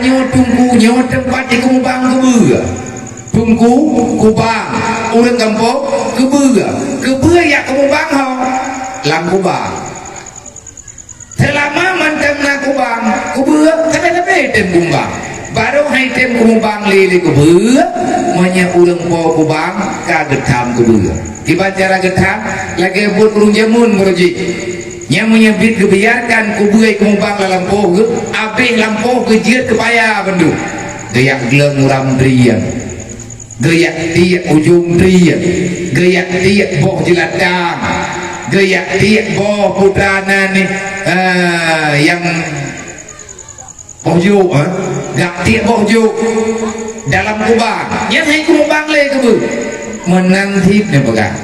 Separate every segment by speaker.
Speaker 1: nyo tunggu nyo tempat di kumbang kebua tunggu kubang urang kampung kebua ya kumbang ho lang kubang selama mantang na kubang kebua tapi tem kumbang baru hai tem kumbang lili kebua manya urang po kubang kaget tham kebua tiba cara getam lagi buat urung jamun meruji yang menyebut kebiarkan kubuai kumbang lampu abih lampu kejiat kepaya bendu gayak geleng uram drian gayak tiak ujung drian gayak tiak boh jelatang gayak tiak boh putrana nih yang bohjuk gak tiak bohjuk dalam kubang yang hai kumbang le kebu menantip nih pegang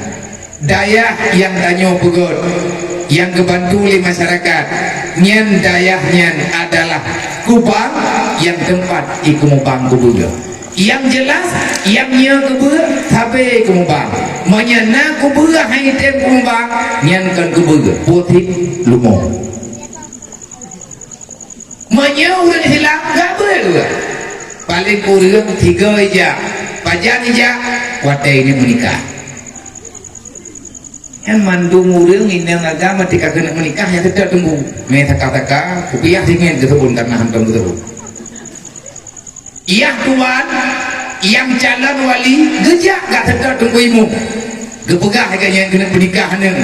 Speaker 1: daya yang tanyo pegot yang kebantu oleh masyarakat nyan dayahnya adalah kubang yang tempat ikumubang kubuga yang jelas yang nya kubuga tapi kumubang menyana kubuga hai tem kumubang nyan kan kubuga putih lumo menya urang hilang gak boleh paling kurang 3 aja pajan aja wate ini menikah yang mandung urang indang agama tika kena menikah ya tidak tunggu meta kata kupiah dingin ketebun karena hantam ketebun iya tuan yang calon wali gejak gak tidak tunggu imu gepegah kayaknya kena pernikahan yang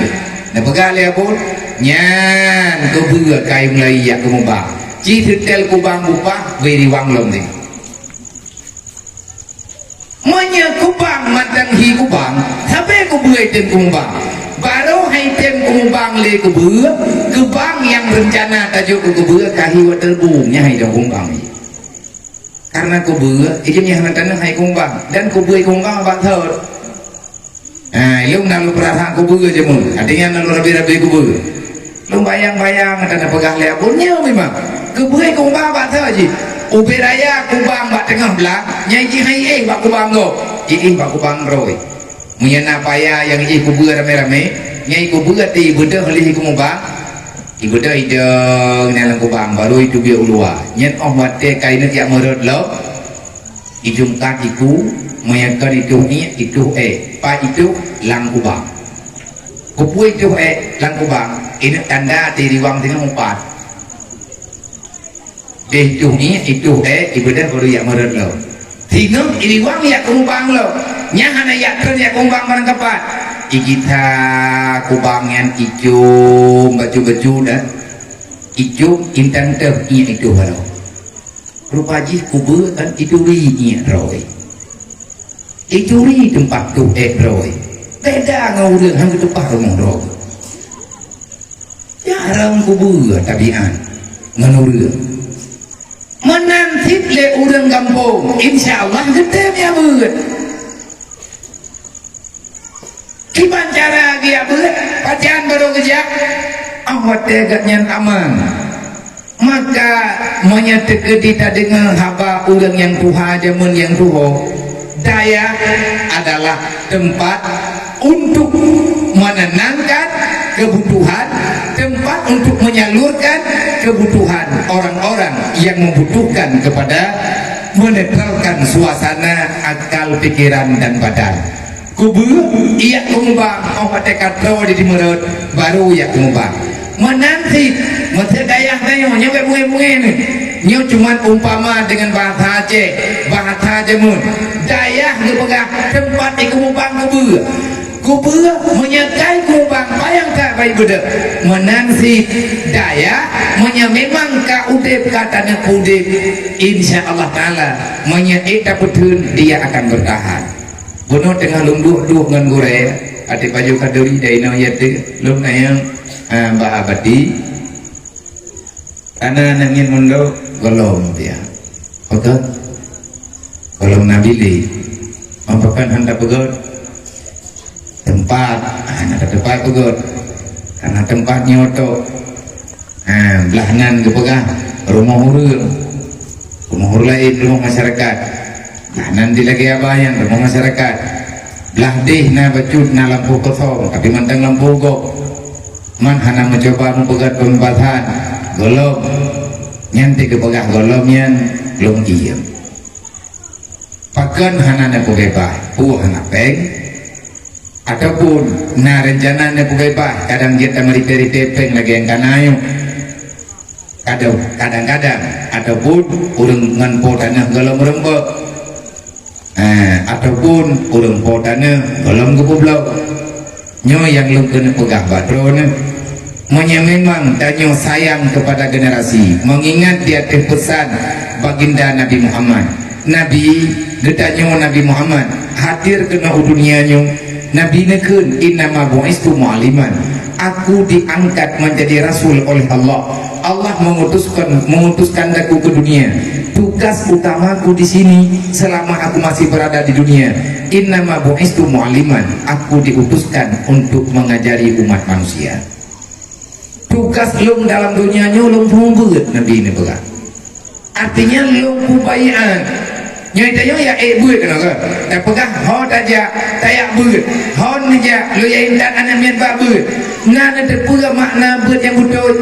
Speaker 1: nah pegah lihat pun nyan kebuka kayu mulai ya kemubang citel kubang bupah beri wang lom nih menyekubang matang hi kubang sampai kubuai ten kumubang baru hai tem kumubang le kebang yang rencana tajuk kebua kahiwa terbungnya hai dong kumbang karena kebua ijimnya hanatan hai kumbang dan kubuai kumbang abang thor lu nalu perasaan kebua jemun artinya nalu rabi-rabi kebua lu bayang-bayang ada pegah leapunnya memang kebuai kumbang abang thor aja ubi raya kumbang bak tengah belah nyai hai bak kubang go bak kubang roy menyana paya yang iji kubur rame-rame nyai kubur ti bedah oleh kumubang ibedah ideng dalam kubang baru itu biar ulua nyen oh wate kaina tiak merod lo ijung kakiku meyakan itu ni itu pa itu lang kubang kupu itu lang kubang ini tanda ti riwang tengah umpat itu ni itu ibedah baru yak merod lo tinggal riwang yak kumubang lo nyahana yakran ya kumbang barang kapat ikita kubangan icung baju-baju dan icung intan teh iya itu halo rupa jih kubur kan itu iya roy itu tempat tu roy beda ngawureun hang tempat rumah roy jarang kubur tabian nganureun menantip le urang kampung insyaallah gede ya beut kiban cara dia boleh pacaran baru kejak awat tegaknya aman maka menyata kita dengan haba orang yang tuha jamun yang tuho daya adalah tempat untuk menenangkan kebutuhan tempat untuk menyalurkan kebutuhan orang-orang yang membutuhkan kepada menetralkan suasana akal pikiran dan badan kubur iya kumubang oh tekat rawa di merut baru ya kumubang menanti mesti dayah tayo nyampe bunge-bunge nih nyo cuman umpama dengan bahasa bahasa jemun dayah ngepegah tempat di kumubang kubur menyekai kumubang bayang tak baik beda menanti dayah memang ka udip katanya udip insyaallah ta'ala menyeita betun dia akan bertahan bunuh tengah lumduh dengan gure ati baju kaduri daino yate lum nayang ba abadi ana nangin mundo golong dia oke golong nabili mampakan handa pegot tempat ada tempat pegot karena tempat nyoto belahnan kepegang rumah hurul lain rumah masyarakat nah nanti lagi apa yang rumah masyarakat belah deh na bacut na lampu kosong tapi mantang lampu go man hana mencoba mempegat pembatasan golong nyanti kepegah golong nyan long iya pakan hanana pegebah hana peng ataupun na rencananya pegebah kadang dia tamari dari tepeng lagi yang kanayo kadang-kadang ataupun urang ngan potana galam rembek ataupun urang potana galam geboblau nyo yang lu kena pegah badrona memang tanyo sayang kepada generasi mengingat dia pesan baginda Nabi Muhammad Nabi getanyo Nabi Muhammad hadir kena dunianyo Nabi nekun innama bu'istu mu'aliman aku diangkat menjadi rasul oleh Allah Allah mengutuskan aku ke dunia tugas utamaku di sini selama aku masih berada di dunia innama bu'istu mu'aliman aku diutuskan untuk mengajari umat manusia tugas lung dalam dunia nyolong pembuat Nabi ini pegang artinya lung kubayaan nyatanya ya buat kan tak pegang hot aja tayak buat hot aja lu ya indah anak mian pak buat ngana terpuga makna buat yang betul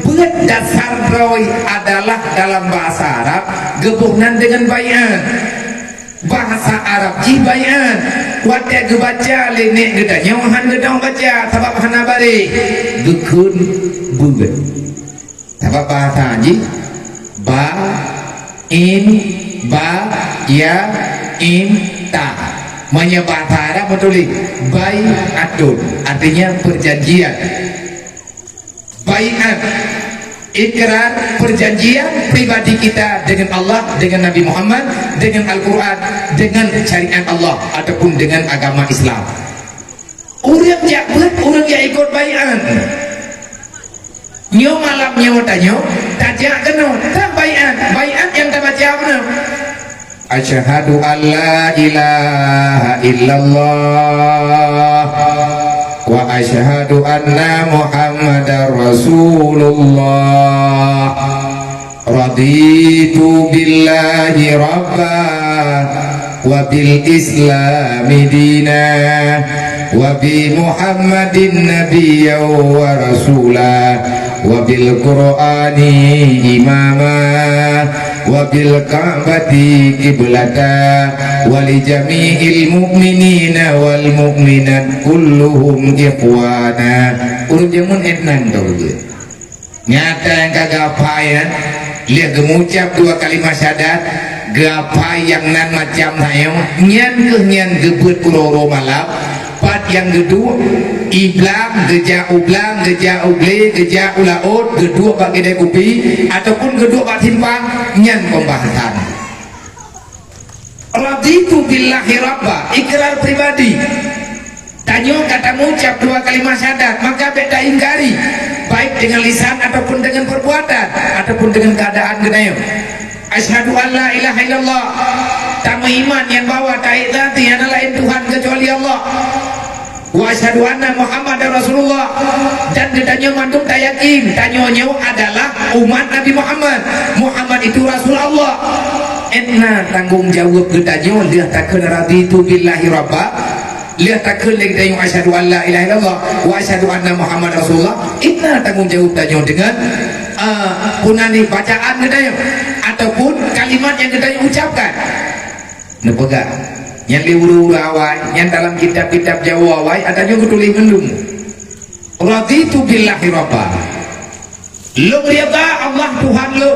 Speaker 1: buat dasar roy adalah dalam bahasa Arab gabungan dengan bayan bahasa Arab jibayan wadah gebaca lenek geda nyawahan gedang baca sebab hana bari gekun bugat sebab bahasa ji ba in ba ya in ta bahasa Arab betul bai atun artinya perjanjian baiat ikrar perjanjian pribadi kita dengan Allah, dengan Nabi Muhammad, dengan Al-Quran, dengan syariat Allah ataupun dengan agama Islam. Orang jakbet, orang yang ikut bayan nyo malam nyo tanyo tajak kena tak bayan yang tak baca benar asyhadu an la ilaha illallah wa asyhadu anna muhammadar rasulullah raditu billahi rabba wa bil islami dina wa bi muhammadin nabiyya wa rasula wa bil qur'ani imama wa bil ka'bati qiblata wa li jami'il mu'minina wal mu'minat kulluhum ikhwana urut jamun etnan tau nyata yang kagak payah lihat gemucap dua kalimat syahadat gapai yang nan macam nayo nyan gebut kuroro malap pat yang kedua iblam geja ublam geja ugle geja ulaut kedua bagi kedai kopi ataupun kedua bak timpang nyan pembahasan raditu billahi rabba ikrar pribadi tanyo kata mengucap dua kalimat syahadat maka beda ingkari baik dengan lisan ataupun dengan perbuatan ataupun dengan keadaan genayo asyhadu an la ilaha illallah tamu iman yang bawa taik nanti yang lain Tuhan kecuali Allah wa asyhadu anna muhammadar rasulullah dan getanyo mandung tak yakin tanyonyo adalah umat Nabi Muhammad itu Rasul Allah enna tanggung jawab getanyo dia takkan raditu billahi rabba lihat takkan lagi tanya asyhadu an la ilaha illallah wa asyhadu anna muhammad rasulullah inna tanggung jawab tanya dengan punani bacaan kita ataupun kalimat yang kita ucapkan nepegang yang diuru-uru awal yang dalam kitab-kitab Jawa awal adanya kutulis mendung raditu billahi rabba lu rida Allah Tuhan lu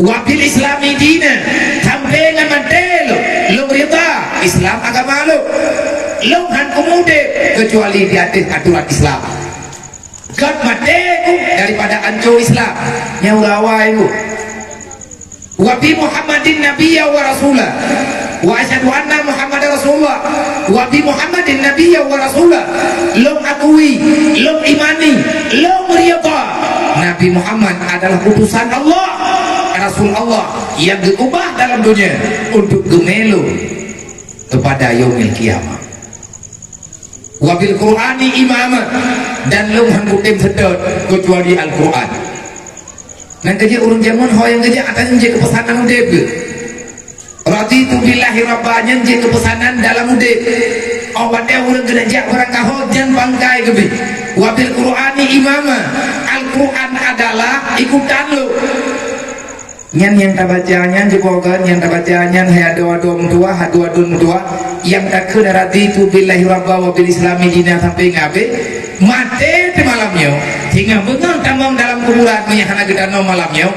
Speaker 1: wabil islami dina sampai ngamantel lu rida Islam agama lu han kemude kecuali di atas aturan Islam kat mateku daripada ancur Islam nyawawai ku wa bi Muhammadin nabiyya wa rasulah wa asyhadu anna Muhammadar rasulullah wa bi Muhammadin nabiyya wa rasulah lu akui lu imani lu rida Nabi Muhammad adalah utusan Allah Rasul Allah yang diubah dalam dunia untuk gemelu kepada yaumil kiamat wabil Qur'ani imamah dan lu hangutim sedot kecuali Al-Quran dan kerja urung jamun yang kerja atas je kepesanan udep raditu billahi rabbanya je kepesanan dalam udep awatnya urung kerja orang kahojan bangkai kebi wabil Qur'ani imamah Al-Quran adalah ikutan lu nyan yang tak baca nyan jepokan yang tak baca nyan doa tua dua tua yang tak kedarati itu billahi rabba wa bil islami dina sampai ngabe mate di malamnya hingga bengang tambang dalam kuburan menyahana gedano malamnya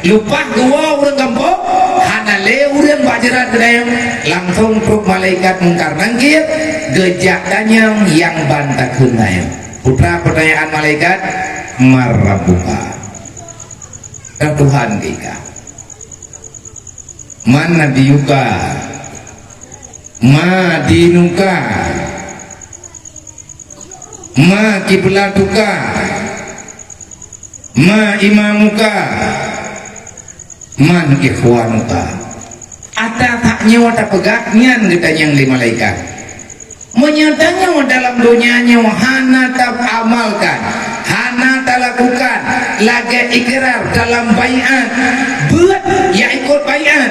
Speaker 1: lupa gua urang kampung hana le urang bajaran gedayang langsung truk malaikat mungkar nangkir gejak danyang yang bantak hunayang putra pertanyaan malaikat marrabuka dan Tuhan kita man nabiyuka ma dinuka ma kiblatuka ma imamuka man ikhwanuka ata tak nyawa tak pegak nyan kita yang di malaikat menyatanya dalam dunianya hana tak amalkan hana tak lakukan lagi ikrar dalam baiat buat ya ikut baiat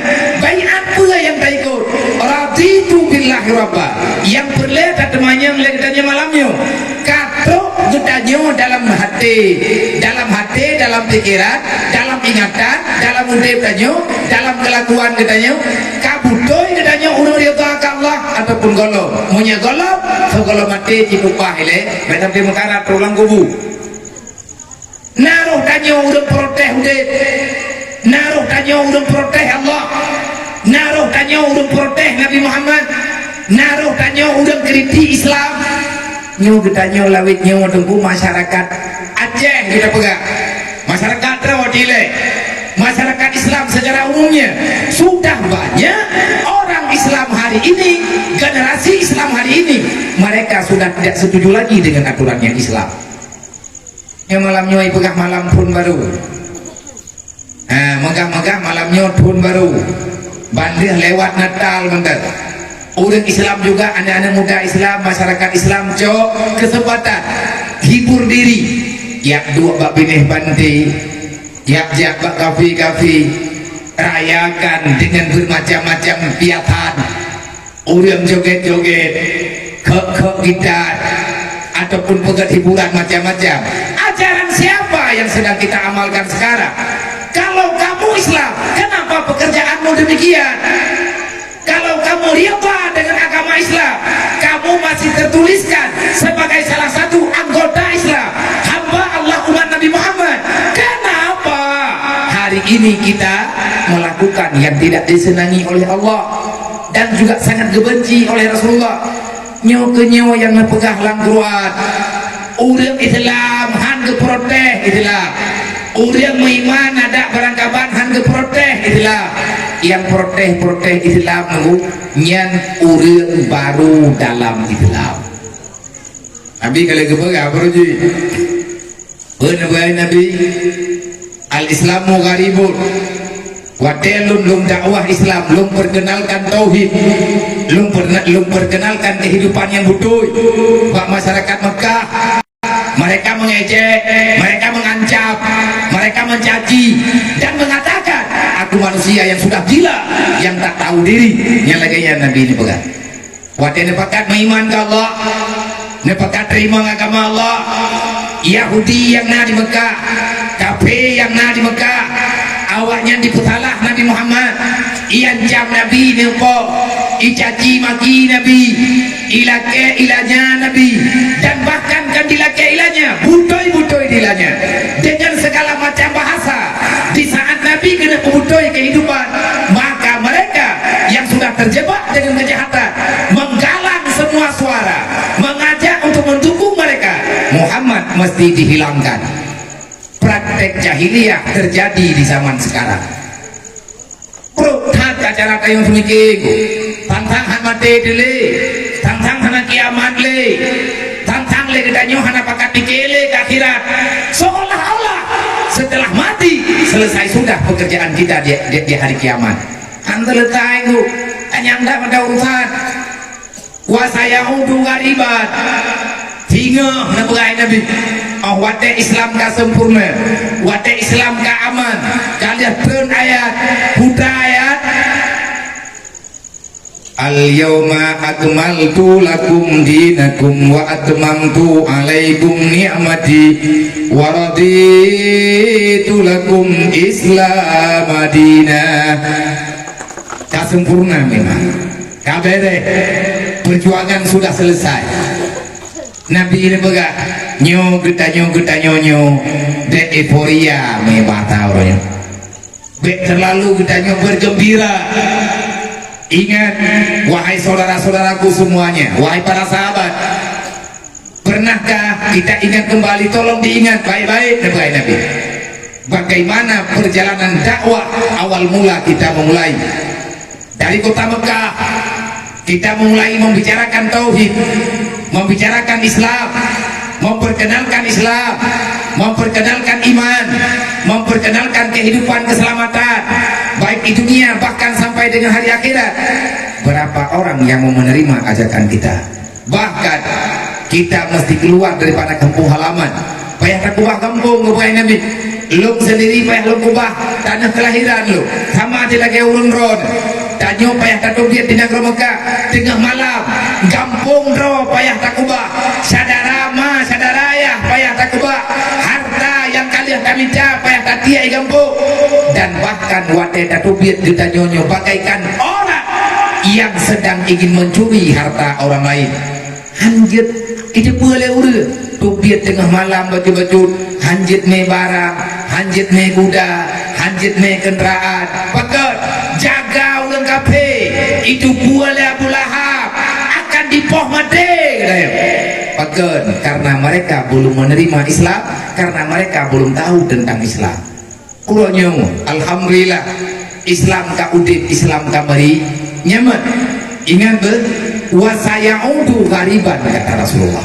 Speaker 1: pula yang tak ikut raditu billahi rabba yang berletak temannya letaknya malamnya kato gedanya dalam hati dalam pikiran dalam ingatan dalam undip gedanya dalam kelakuan gedanya kabutoy gedanya urang rida ka Allah ataupun golong munya golong so golong mati cipupah ile betam di mekara tulang kubu naruh tanya urang proteh udit naruh tanya urang proteh Allah naruh tanya urang proteh Nabi Muhammad naruh tanya urang kriti Islam nyu gedanya lawit nyu tunggu masyarakat Aceh kita pegang masyarakat Rawatile masyarakat Islam secara umumnya sudah banyak orang Islam hari ini generasi Islam hari ini mereka sudah tidak setuju lagi dengan aturan yang Islam yang malamnya pegang malam pun baru megah-megah malamnya pun baru bandir lewat Natal bentar orang Islam juga anak-anak muda Islam masyarakat Islam cok kesempatan hibur diri ya dua bak bineh banti ya bak kafi rayakan dengan bermacam-macam piatan orang joget-joget ke gitar ataupun pegat hiburan macam-macam ajaran siapa yang sedang kita amalkan sekarang kalau kamu Islam kenapa pekerjaanmu demikian kalau kamu riba dengan agama Islam kamu masih tertuliskan sebagai salah satu anggota Islam hamba Allah umat Nabi Muhammad kenapa hari ini kita melakukan yang tidak disenangi oleh Allah dan juga sangat dibenci oleh Rasulullah nyawa yang mepegah langguruan urang Islam han geproteh Islam urang meiman ada barangkaban han geproteh Islam yang proteh Islam nyan urang baru dalam Islam Nabi kalau kepegah beruji benar Nabi al-Islamu gharibun wadelun lum dakwah Islam lum perkenalkan tauhid lum perkenalkan kehidupan yang butuh buat masyarakat Mekah mereka mengejek mereka mengancam mereka mencaci dan mengatakan aku manusia yang sudah gila yang tak tahu diri yang lagi Nabi ini pegang wadai nepakat meiman ke Allah nepakat terima agama Allah Yahudi yang na di Mekah kafir yang na di Mekah awaknya diputalah Nabi Muhammad iancam Nabi nepo icaci maki Nabi ilake ilanya Nabi dan bahkan kan dilake ilanya butoi dilanya dengan segala macam bahasa di saat Nabi kena butoi kehidupan maka mereka yang sudah terjebak dengan kejahatan menggalang semua suara mengajak untuk mendukung mereka Muhammad mesti dihilangkan praktek jahiliyah terjadi di zaman sekarang peruthat acara tayung semikir tantang han mati dele tantang hana kiamat le tantang le gedanyo hana pakat dikele ke akhirat seolah-olah setelah mati selesai sudah pekerjaan kita di hari kiamat han selesai ku hanya anda pada urusan wasayaudu gariban hingga nabi Nabi wate Islam ka sempurna wate Islam ka aman kalian turun ayat putra ayat Al-yawma akmaltu lakum dinakum wa atmamtu alaikum ni'mati wa raditu lakum Islam madinah. Tak sempurna memang. Kabeh perjuangan sudah selesai. Nabi ini begak nyo kita nyo de euforia me bata orangnya. Be terlalu kita nyo bergembira. Ingat, wahai saudara-saudaraku semuanya, wahai para sahabat, pernahkah kita ingat kembali, tolong diingat baik-baik Nabi, bagaimana perjalanan dakwah awal mula kita memulai dari kota Mekah. Kita mulai membicarakan tauhid, membicarakan Islam, memperkenalkan Islam, memperkenalkan iman, memperkenalkan kehidupan keselamatan baik di dunia bahkan sampai dengan hari akhirat. Berapa orang yang mau menerima ajakan kita? Bahkan kita mesti keluar daripada kampung halaman. Payah tak kubah kampung ngebuahin Nabi. Lu sendiri payah lu kubah tanah kelahiran lu. Sama ada lagi urun ron. Tanyo payah tak dia di negara Mekah tengah malam. Kampung ro payah tak kubah. Sadara ma sadara ya payah tak kubah. Harta yang kalian kami payah tak tiai kampung. Dan bahkan wadah tatubiat kita nyonyo bagaikan orang yang sedang ingin mencuri harta orang lain. Hanjit itu boleh urut tubiat tengah malam baju-baju hanjit me barang, hanjit me kuda, hanjit me kendaraan. Pakat jaga ulang kafe itu boleh Abu Lahab akan dipoh mati. Pakat karena mereka belum menerima Islam, karena mereka belum tahu tentang Islam. Kurangnya alhamdulillah Islam ka udit, Islam ka bari nyaman. Ingat ber wasayaudu gariban kata Rasulullah.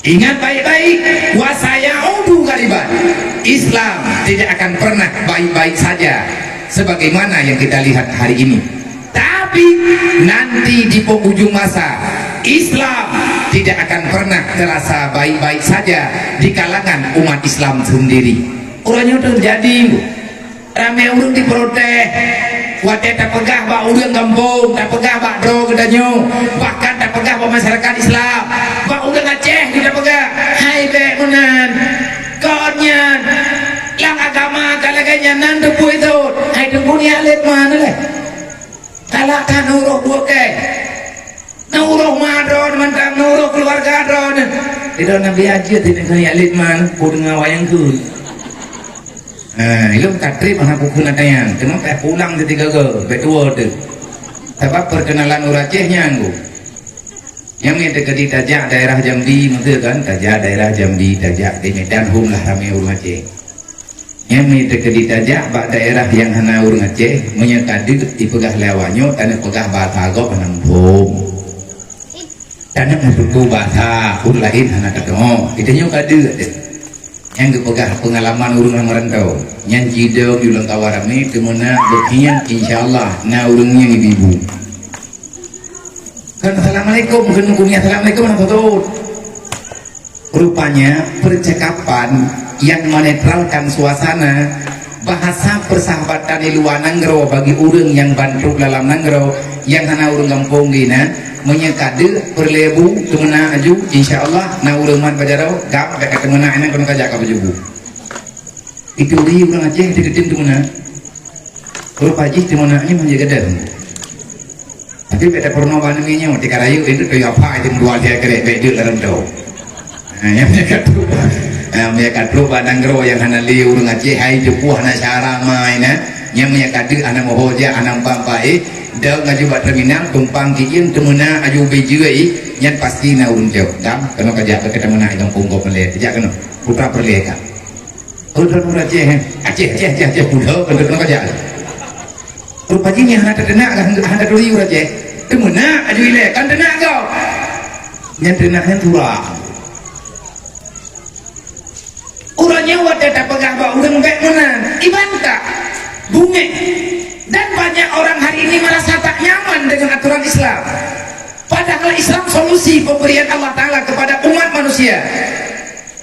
Speaker 1: Ingat baik-baik, wasayaudu gariban. Islam tidak akan pernah baik-baik saja sebagaimana yang kita lihat hari ini. Tapi nanti di penghujung masa Islam tidak akan pernah terasa baik-baik saja di kalangan umat Islam sendiri. Orangnya terjadi ramai orang diprotes, wadah tak pegah bak orang kampung, tak pegah bak dro kedanyo, bahkan tak pegah bak masyarakat Islam, bak orang Aceh tidak pegah. Hai bek menan konyan lang agama kalaganya nan depu itu hai depu ni alit mana leh kalahkan uruh buke uruh madron mentang uruh keluarga dron tidak Nabi aja tidak kaya alit man dengar wayang tu. Ilmu katrip anak buku natayan, cuma kayak pulang ketika betul tu. Sebab perkenalan uracehnya anggu. Yang ini dekat di Tajak daerah Jambi, maksud kan? Tajak daerah Jambi, Tajak di Medan hum lah ramai urang Aceh. Yang ini dekat di Tajak, bak daerah yang hana urang Aceh, menyekadi dipegah lewanyo, tanah pegah bahasa agak penampung. Tanah mensuku bahasa, ur lain hana ketemu. Kita nyok ada. Yang dipegah pengalaman urang merantau yang jidong yulang kawarami kemana berkian insyaallah na urangnya ibu kan assalamualaikum kan hukumnya assalamualaikum warahmatullahi. Rupanya percakapan yang menetralkan suasana bahasa persahabatan di luar nanggro bagi urang yang bantu dalam nanggro yang hana urang kampung gina menyekade perlebu temena aju insyaallah na urang man bajarau gap dekat temena enak kono kajak ka bajubu itu di urang Aceh deketin temena rupa ji temena nya menjaga dan tapi beda purno banengnya di karayu itu tu apa itu dua dia kere beda dalam do yang menyekade rupa nanggro yang hana li urang Aceh hai jepuh na cara main yang menyekade anak mohoja anak pampai dah ngaju buat terminal tumpang kiin temena aju bejui yang pasti na unjau dam kena kajak ke temena idong punggo peleh kajak kena putra peleh ka putra Aceh putra kena kajak rupanya hana terdenak hana duri Aceh temena aju ile kan denak kau yang denaknya turah urangnya wadah tak pegah bak urang bek menan ibanta bunge. Dan banyak orang hari ini merasa tak nyaman dengan aturan Islam. Padahal Islam solusi pemberian Allah Ta'ala kepada umat manusia.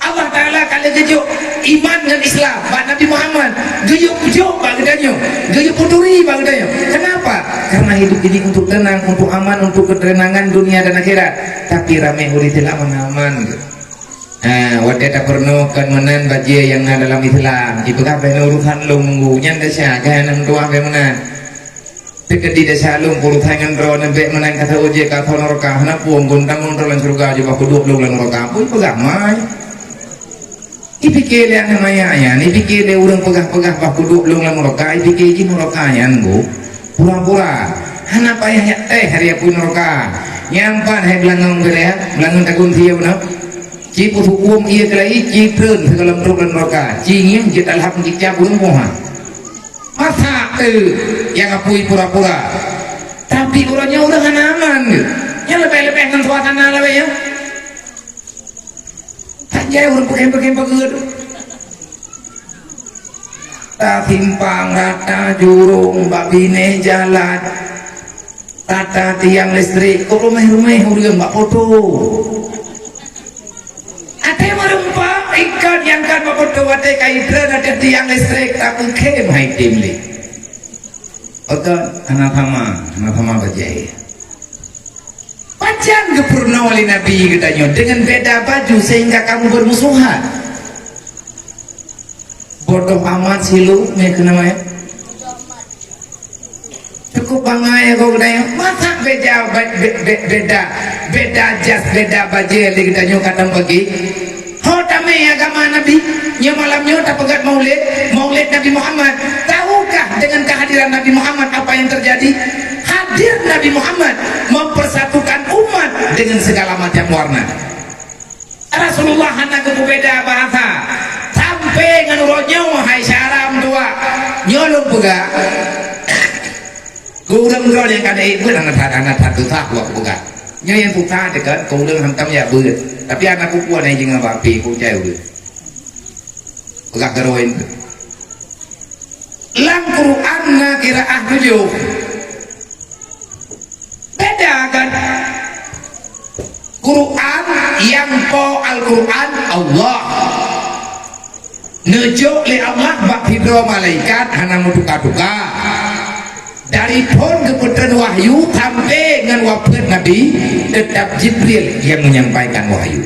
Speaker 1: Allah Ta'ala kalau gejuk iman dengan Islam Pak Nabi Muhammad gejuk-gejuk bagdanya, gejuk puturi bagdanya. Kenapa? karena hidup ini untuk tenang, untuk aman, untuk ketenangan dunia dan akhirat. Tapi rame huri telah aman. Wadah tak perlu kan menan baje yang ada dalam Islam. Itu kan urusan lunggu nyanda syah kan tua menan. Tekedi desa lung urusan ngendro nembe menan kata ojek kata neraka na puang gontang untuk lan surga juga kuduk lu lan neraka pun pegamai. Ipikir yang namanya ayan, ipikir dia urang pegah-pegah bah kuduk lu lan neraka, ipikir ji neraka ayan go. Pura-pura. Hana payah hari pun neraka. Nyampan hai belangong gele, belangong tagun sieu no. Ci hukum ia kelai ci treun segala bentuk dan neraka ci ngiem kita alham kita burung moha masa yang apui pura-pura tapi orangnya udah aman ya lebih-lebih dengan suasana lebih ya tak jaya orang pakai peged tak timpang rata jurung babine jalan tata tiang listrik kok rumah-rumah urang mbak foto ate merumpa ikan yang kan mapodo ate kaidra ada tiang listrik tapi kem hai timli oke anak hama bajai pacan gepurna wali nabi katanya dengan beda baju sehingga kamu bermusuhan bodoh amat silu nih kenapa ya cukup bangai kau katanya masa beda jas beda baju li kita katang pagi ho tame agama nabi nya malamnya tak pegat maulid Nabi Muhammad. Tahukah dengan kehadiran Nabi Muhammad apa yang terjadi? Hadir Nabi Muhammad mempersatukan umat dengan segala macam warna. Rasulullah hanya beda bahasa sampai nganurutnya hai syaram tua nyolong pegak kurang yang kada ibu anak satu tahun bukan nyoy yang putar dekat kurang hantam ya beut tapi anakku kuat yang jangan bapi ku cai udah pegak garoin lang Quran na kiraah tujuh beda kan Quran yang po Al-Quran Allah nejo li Allah bak hidro malaikat hana muduka-duka dari pun keputusan wahyu sampai dengan wafat Nabi tetap Jibril yang menyampaikan wahyu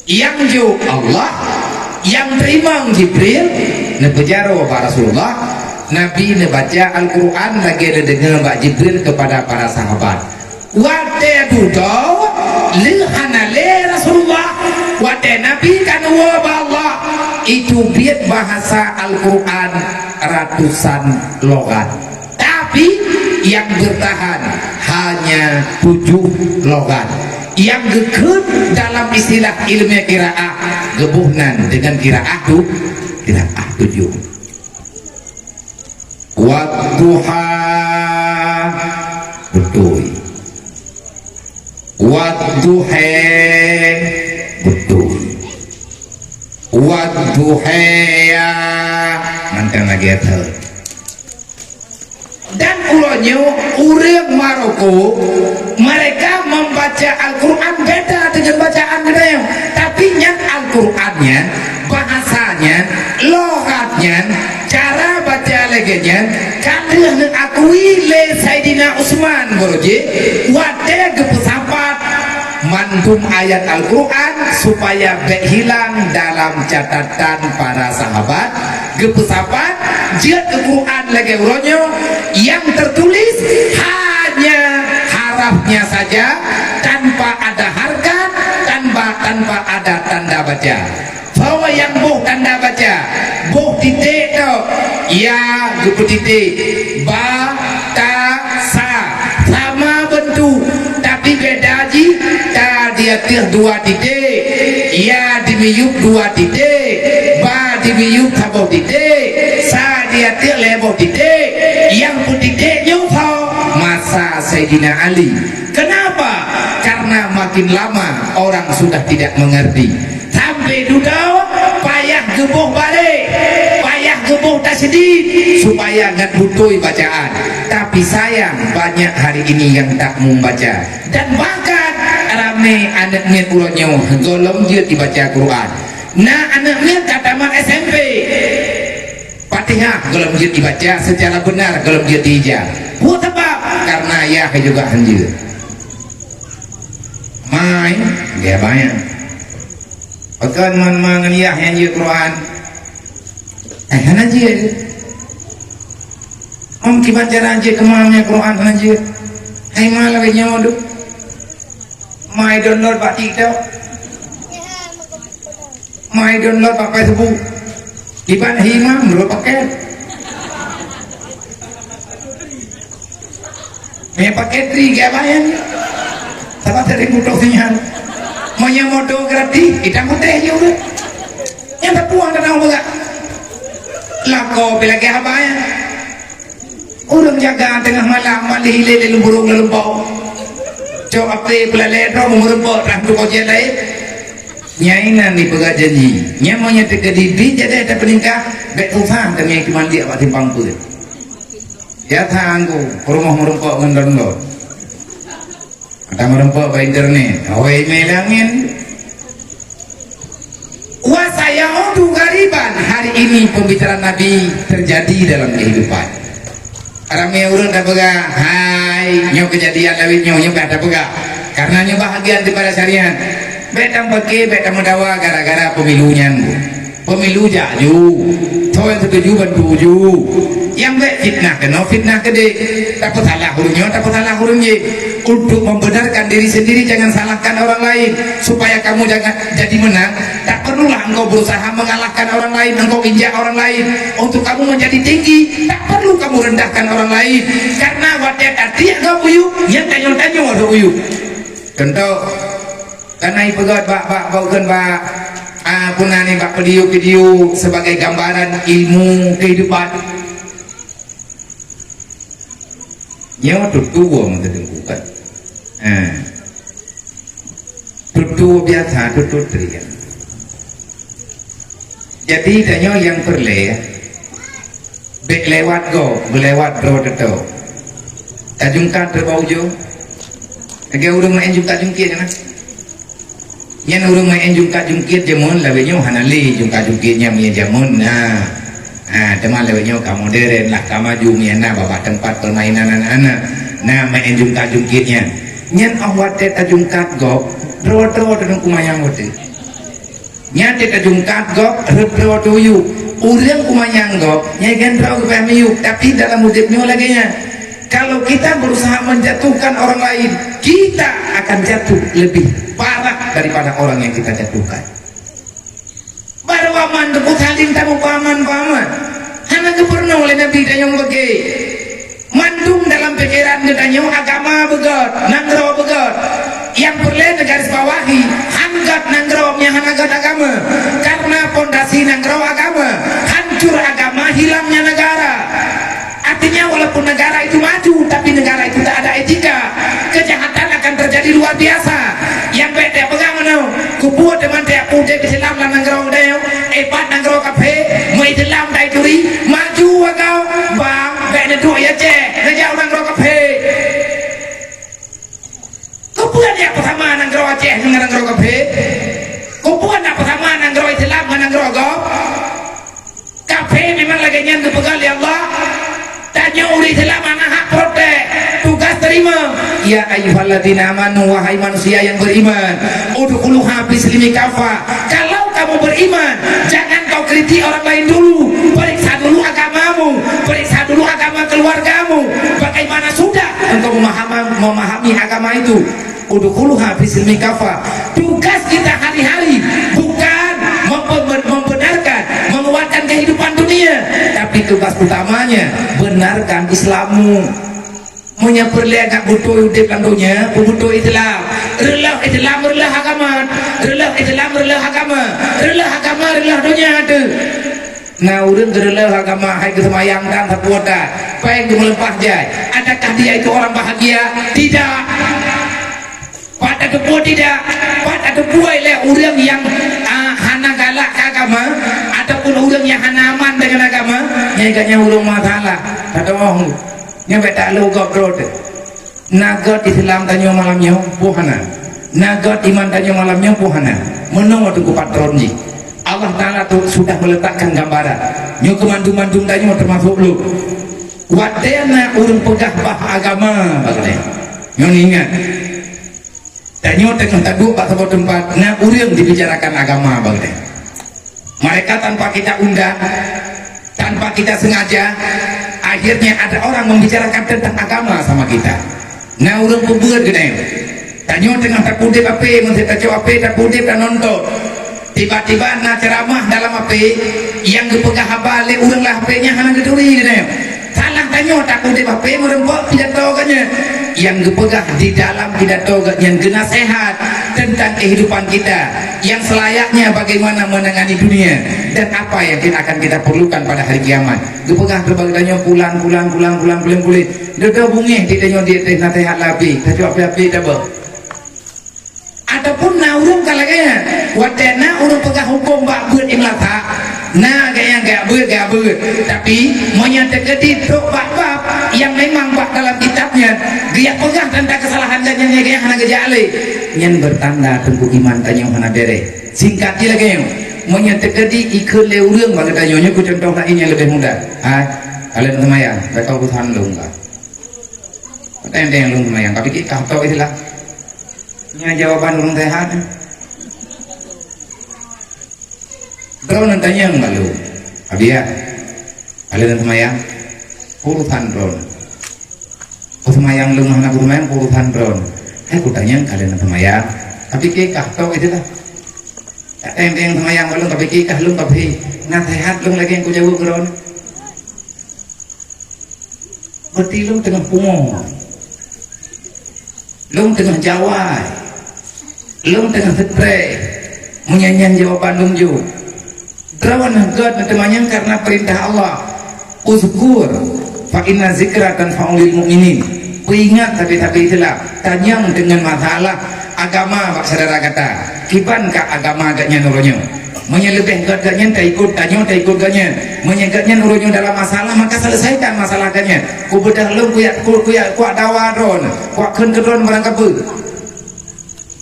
Speaker 1: yang jo Allah yang terima Jibril nebejaro Pak Rasulullah Nabi nebaca Al-Quran lagi ada dengar Pak Jibril kepada para sahabat wate dudo lihana le Rasulullah wate Nabi kan wa Allah itu biat bahasa Al-Quran ratusan logat tapi yang bertahan hanya 7 logat yang gekut dalam istilah ilmiah kiraah gebuhnan dengan kiraah 7 wadduha betul wadduha betul wadduha mantan lagi ada dan ulanya urang Maroko mereka membaca Al-Quran beda dengan bacaan kita tapi yang Al-Qurannya bahasanya logatnya cara baca legenya kadang mengakui le Sayyidina Utsman Boroje wadah kepesapat mandum ayat Al-Quran supaya hilang dalam catatan para sahabat kepesapat jika Al-Quran lagi uronyo yang tertulis hanya harafnya saja tanpa ada harkat tanpa ada tanda baca bahwa yang boh tanda baca boh titik tu ya gupu titik ba ta sa sama bentuk tapi beda ji ta dia tir 2 titik ya dimiyuk 2 titik ba dimiyuk taboh titik sa dia tir leboh titik yang putitik nyumpau masa Sayyidina Ali. Kenapa? Karena makin lama orang sudah tidak mengerti sampai dudau payah gebuh balik payah gebuh tak sedih supaya nggak butui bacaan tapi sayang banyak hari ini yang tak membaca dan bahkan rame anaknya uronyo golong dia dibaca Quran nah anaknya kataman SMP Fatihah golong dia dibaca secara benar golong dia diijab buat apa ayah juga hanjir main dia banyak akan man ayah hanjir Quran hanjir kiban cara hanjir kemana Quran hanjir hai malah nyodo mai download pak TikTok mai download pak Facebook kiban himam menurut paket me paket 3 kaya bayan sama dari butuh sinyal mau yang modal gratis kita muteh juga yang berpuang dan tahu enggak lako bila kaya bayan urang jaga tengah malam malih lele lumburung lelembau cok apa pula ledro mengurembok rantu kojel lain nyainan di pegat janji nyamonya terkedibi jadi ada peningkah baik tufan kami yang mandi apa timpang pun ya tanggu rumah merempok ngendon ada merempok ke internet awai melangin wasaya udu gariban hari ini pembicaraan Nabi terjadi dalam kehidupan ramai urun tak pegang hai nyo kejadian lawit nyo tak pegang karena nyo bahagian daripada syariat betang pakai betang mendawa gara-gara pemilunya pemilu jaju tahu yang setuju bantuju yang baik fitnah gede takut salah hurunnya untuk membenarkan diri sendiri jangan salahkan orang lain supaya kamu jangan jadi menang tak perlulah engkau berusaha mengalahkan orang lain engkau injak orang lain untuk kamu menjadi tinggi tak perlu kamu rendahkan orang lain karena wadah tadi engkau uyuk yang tanya-tanya ada uyuk contoh karena ipegat bak bukan bak punani bak video sebagai gambaran ilmu kehidupan nyawa tutua mentedengkukan tutua biasa tutua teriak jadi tanya yang perle bek lewat go belewat bro teto tajungkan terbau jo agak urung main jungkat jungkit kan yang urung main jungkat jamun labenya hanali jungkat jungkitnya punya jamun teman labenya kamu modern lah kamaju miana bapak tempat permainan anak-anak main jungkat jungkitnya nyen awat teta jungkat gop ro dengan kumayang wote nyen teta jungkat gop ro tuyu urang kumayang gop nyai gendro kepamiu tapi dalam hidupnya lagi nya kalau kita berusaha menjatuhkan orang lain kita akan jatuh lebih parah daripada orang yang kita jatuhkan baru aman debut halim tamu paman hanya pernah oleh Nabi danyong bagi mandung dalam pikiran danyong agama begot nanggro begot yang perlu garis bawahi hanggat nanggro-nya hanagat agama karena pondasi nanggro agama hancur agama hilangnya negara artinya walaupun negara itu maju tapi negara itu tak ada etika kejahatan akan terjadi luar biasa yang beda pegang kubuat teman tiap puja Islam dan nanggro dayo epat nanggro kafe mau Islam dai turi maju agau bang beda dua ya cek ngejauh nanggro kafe kubuat yang pertama nanggro Aceh dengan nanggro kafe kubuat yang pertama nanggro Islam dengan nanggro agau kafe memang lagi nyandu pegang ya Allah tanya uri Islam anak hak protek tugas terima ya ayyuhalladzina amanu wahai manusia yang beriman udkhuluha bislimi kafa kalau kamu beriman jangan kau kritik orang lain dulu periksa dulu agamamu periksa dulu agama keluargamu bagaimana sudah engkau memahami agama itu udkhuluha bislimi kafa tugas kita hari-hari bukan membenarkan menguatkan kehidupan dunia tapi tugas utamanya benarkan Islammu punya perlihat butuh hidup landunya butuh Islam relah Islam relah agama relah Islam relah agama relah agama relah dunia ada nah urang relah agama hai kesemayang dan terpuata baik melepah jai adakah dia itu orang bahagia tidak pada kepo tidak pada kepo oleh urang yang hana galak agama ataupun urang yang hana aman dengan agama nyaganya urang masalah tadoh nyampe tak lu gobrod nagot Islam tanyo malamnya puhana nagot iman tanyo malamnya puhana menunggu tunggu patron ji Allah Ta'ala tuh sudah meletakkan gambaran nyu kemandung-mandung tanyo termasuk lu wadena urang pegah bah agama bagana nyon ingat danyo tengah tadu pak sebuah tempat na urang dibicarakan agama bagana mereka tanpa kita undang tanpa kita sengaja akhirnya ada orang membicarakan tentang agama sama kita na urang pebeueur geuning danyo tengah takudip ape mun teu tacu ape takudip dan nonton tiba-tiba na ceramah dalam HP yang gepegah balik urang lah HP-nya hana geduri geuning salah tanyo takudip HP merempok pidato kanya yang gepegah di dalam pidato yang gena sehat tentang kehidupan kita yang selayaknya bagaimana menangani dunia dan apa yang akan kita perlukan pada hari kiamat gepegah berbagai tanyo pulang dada bungih di tanyo dia teh nasihat labi tacu api-api tabah ataupun na urang kalaganya wadana urang pegah hukum bak beut imlata nah gaya gak beut tapi menyata kedit bak yang memang bak dalam kitabnya dia pegah tentang kesalahan dan yang gaya hana gejale nyen bertanda tengku iman tanya hana bere singkat je lagi menyata kedit ikut le urang bak tanya ku contoh lain yang lebih mudah kalian temayang bakal ku handung ka tenteng lung temayang tapi kita tahu itulah nya jawaban urang sehat drone tanya malu abia kalian semayang puluhan drone semayang lung mana semayang puluhan drone ku tanya kalian semayang tapi kikah tau itu lah yang semayang belum tapi kikah lung tapi nasihat lung lagi yang ku jawab drone berarti lung tengah pungo lung tengah jawai lung tengah stres menyanyian jawaban lung ju terawan hagad namanya karena perintah Allah uzkur fa inna zikra tanfa'ul mu'minin ingat tapi itulah tanyang dengan masalah agama pak saudara kata kiban ka agama agaknya nuronyo menyelebih gadanya tak ikut ganya menyegatnya nuronyo dalam masalah maka selesaikan masalah ganya ku bedah lung kuat dawa dron kuat kedron barang kabel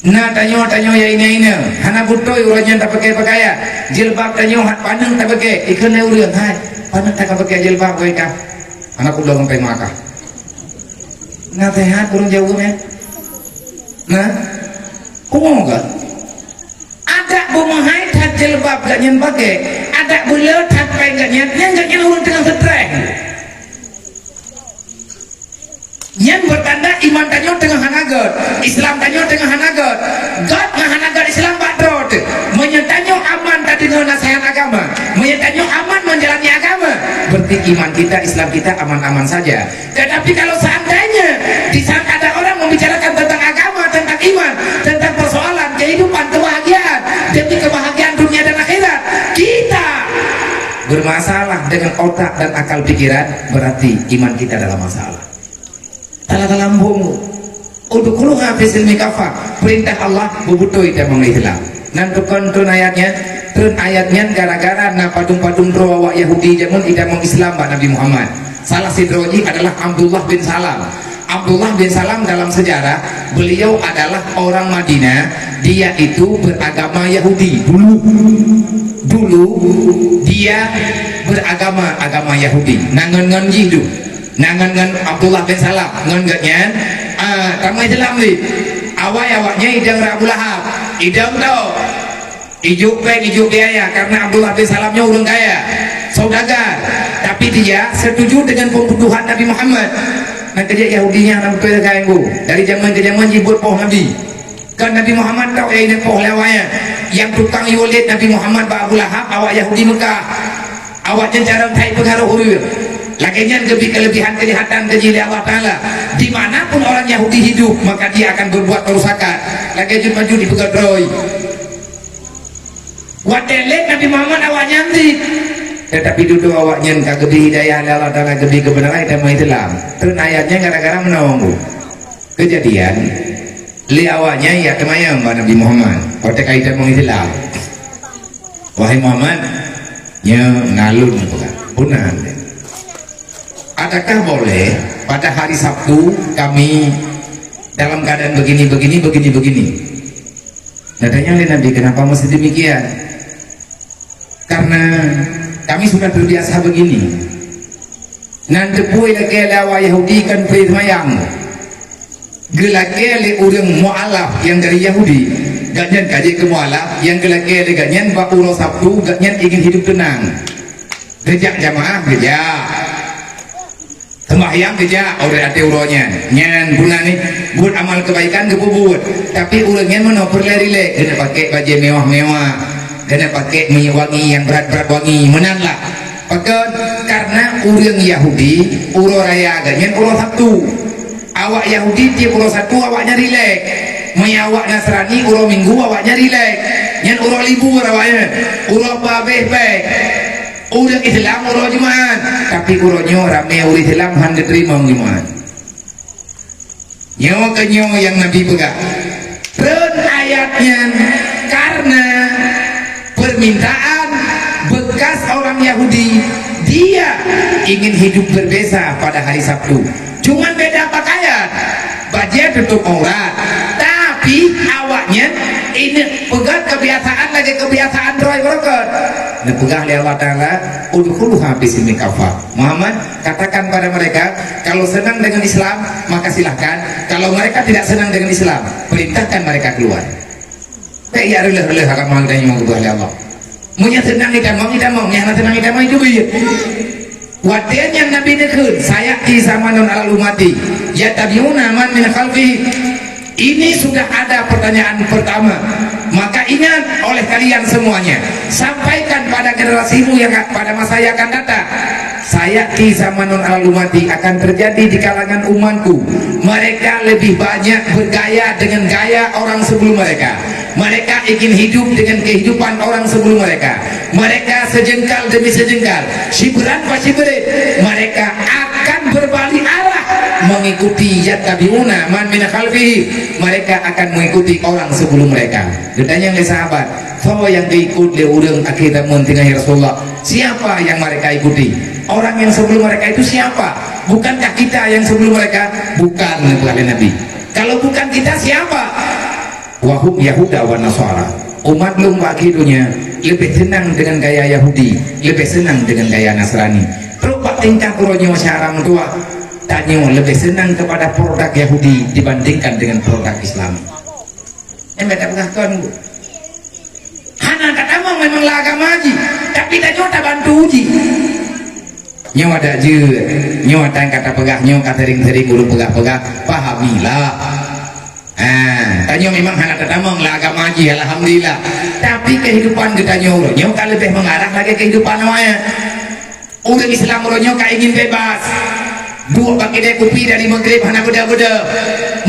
Speaker 1: na tanyo ya ini hana butoy uranya tak pakai pakaian jilbab tanyo hat paneng tak pakai ikan le urang hai paneng tak pakai jilbab kowe ka anak udah sampai makan na sehat urang jauh ya nah kumo ga ada bumahai hat jilbab gak nyen pakai ada buleut hat pakai gak nyen urang tengah stres nyen bertanda iman tanyo tengah hanagot Islam tanyo tengah hanagot God ngahanagot Islam badrot menyetanyo aman tadi nasihat agama menyetanyo aman menjalani agama berarti iman kita Islam kita aman-aman saja tetapi kalau seandainya di saat ada orang membicarakan tentang agama tentang iman tentang persoalan kehidupan kebahagiaan demi kebahagiaan dunia dan akhirat kita bermasalah dengan otak dan akal pikiran berarti iman kita dalam masalah dalam bumbu untuk kuluha fisil mikafa perintah Allah bubutoi temang Islam nanti kontun ayatnya gara-gara na padung-padung roh Yahudi jamun idamang Islam Nabi Muhammad salah sidroji adalah Abdullah bin Salam dalam sejarah beliau adalah orang Madinah dia itu beragama Yahudi dulu dia agama Yahudi nangan jidu nangan Abdullah bin Salam ngan ramai jelam ni awaknya idang Abu Lahab idang tau ijuk biaya karena Abdullah bin Salamnya orang kaya saudagar tapi dia setuju dengan pembunuhan Nabi Muhammad nanti dia Yahudinya nampak kayangku dari zaman ke zaman jibut poh Nabi kan Nabi Muhammad tahu ini poh lewanya yang tukang yulit Nabi Muhammad Abu Lahab awak Yahudi Mekah awaknya jarang tahu pengaruh huruf laginya lebih kelebihan kelihatan kejili Allah Ta'ala dimanapun orang Yahudi hidup maka dia akan berbuat kerusakan lagi maju di begadroy watelek Nabi Muhammad awaknya nanti tetapi duduk awaknya kagedi hidayah Allah Ta'ala gedi kebenaran dan Islam terus ayatnya gara-gara menunggu kejadian li awaknya ya kemayang Nabi Muhammad kotek kaitan Islam wahai Muhammad nya ngalun punan adakah boleh pada hari Sabtu kami dalam keadaan begini nadanya Nabi kenapa mesti demikian karena kami sudah terbiasa begini Nan tepui lagi lawa Yahudi kan pergi semayang. Gelake le urang mualaf yang dari Yahudi. Ganyan kaji ke mualaf yang gelake le ganyan ba ulo Sabtu ganyan ingin hidup tenang. Kerja jamaah kerja. Sembahyang kerja orang hati uronya nyan guna nih buat amal kebaikan kebubut tapi urangnya mana perle-rile kena pakai baju mewah-mewah kena pakai minyak wangi yang berat-berat wangi menan lah pakai karena urang Yahudi uro raya ganyan uro Sabtu awak Yahudi tiap uro satu awaknya rilek awak Nasrani uro Minggu awaknya rilek nyan uro libur awaknya uro babeh-beh orang Islam orang Jumat tapi uronyo rame orang Islam hendak terima Jumat nyawa ke nyawa yang Nabi pegang dan ayatnya karena permintaan bekas orang Yahudi dia ingin hidup berbeza pada hari Sabtu cuman beda pakaian baju tutup aurat tapi awaknya ini pegang kebiasaan lagi kebiasaan roy berokot nepegah oleh Allah Ta'ala udhulu habis ini kafah Muhammad katakan pada mereka kalau senang dengan Islam maka silahkan kalau mereka tidak senang dengan Islam perintahkan mereka keluar ya releh-releh akan mengadanya mau oleh Allah punya senang kita mau yang senang kita mau itu biar wadian yang Nabi nekun saya di zamanun ala umati ya tabiuna man min khalfi ini sudah ada pertanyaan pertama maka ingat oleh kalian semuanya sampaikan pada generasimu yang pada masa yang akan datang saya di zamanun al-umati akan terjadi di kalangan umatku mereka lebih banyak bergaya dengan gaya orang sebelum mereka mereka ingin hidup dengan kehidupan orang sebelum mereka mereka sejengkal demi sejengkal siberan pa siberit mereka akan berbalik arah mengikuti yattabi'una man min khalfihi mereka akan mengikuti orang sebelum mereka ditanya oleh sahabat siapa yang diikut le urang akhir zaman tengah Rasulullah siapa yang mereka ikuti orang yang sebelum mereka itu siapa bukankah kita yang sebelum mereka bukan oleh Nabi kalau bukan kita siapa wahum Yahuda wa Nasara umat belum akhirnya lebih senang dengan gaya Yahudi lebih senang dengan gaya Nasrani terus tingkah uronya masyarakat tua tanya lebih senang kepada produk Yahudi dibandingkan dengan produk Islam tak pengahkan hana kata memang lah agama haji tapi tanya tak bantu uji nyawa ada je nyawa tanya kata pegah nyawa kata sering-sering urung pegah-pegah pahamilah tanya memang hana kata memang lah agama haji alhamdulillah tapi kehidupan kita nyawa kan lebih mengarah lagi kehidupan namanya orang Islam nyawa ingin bebas dua pakai dia kopi dari Maghrib hana beda-beda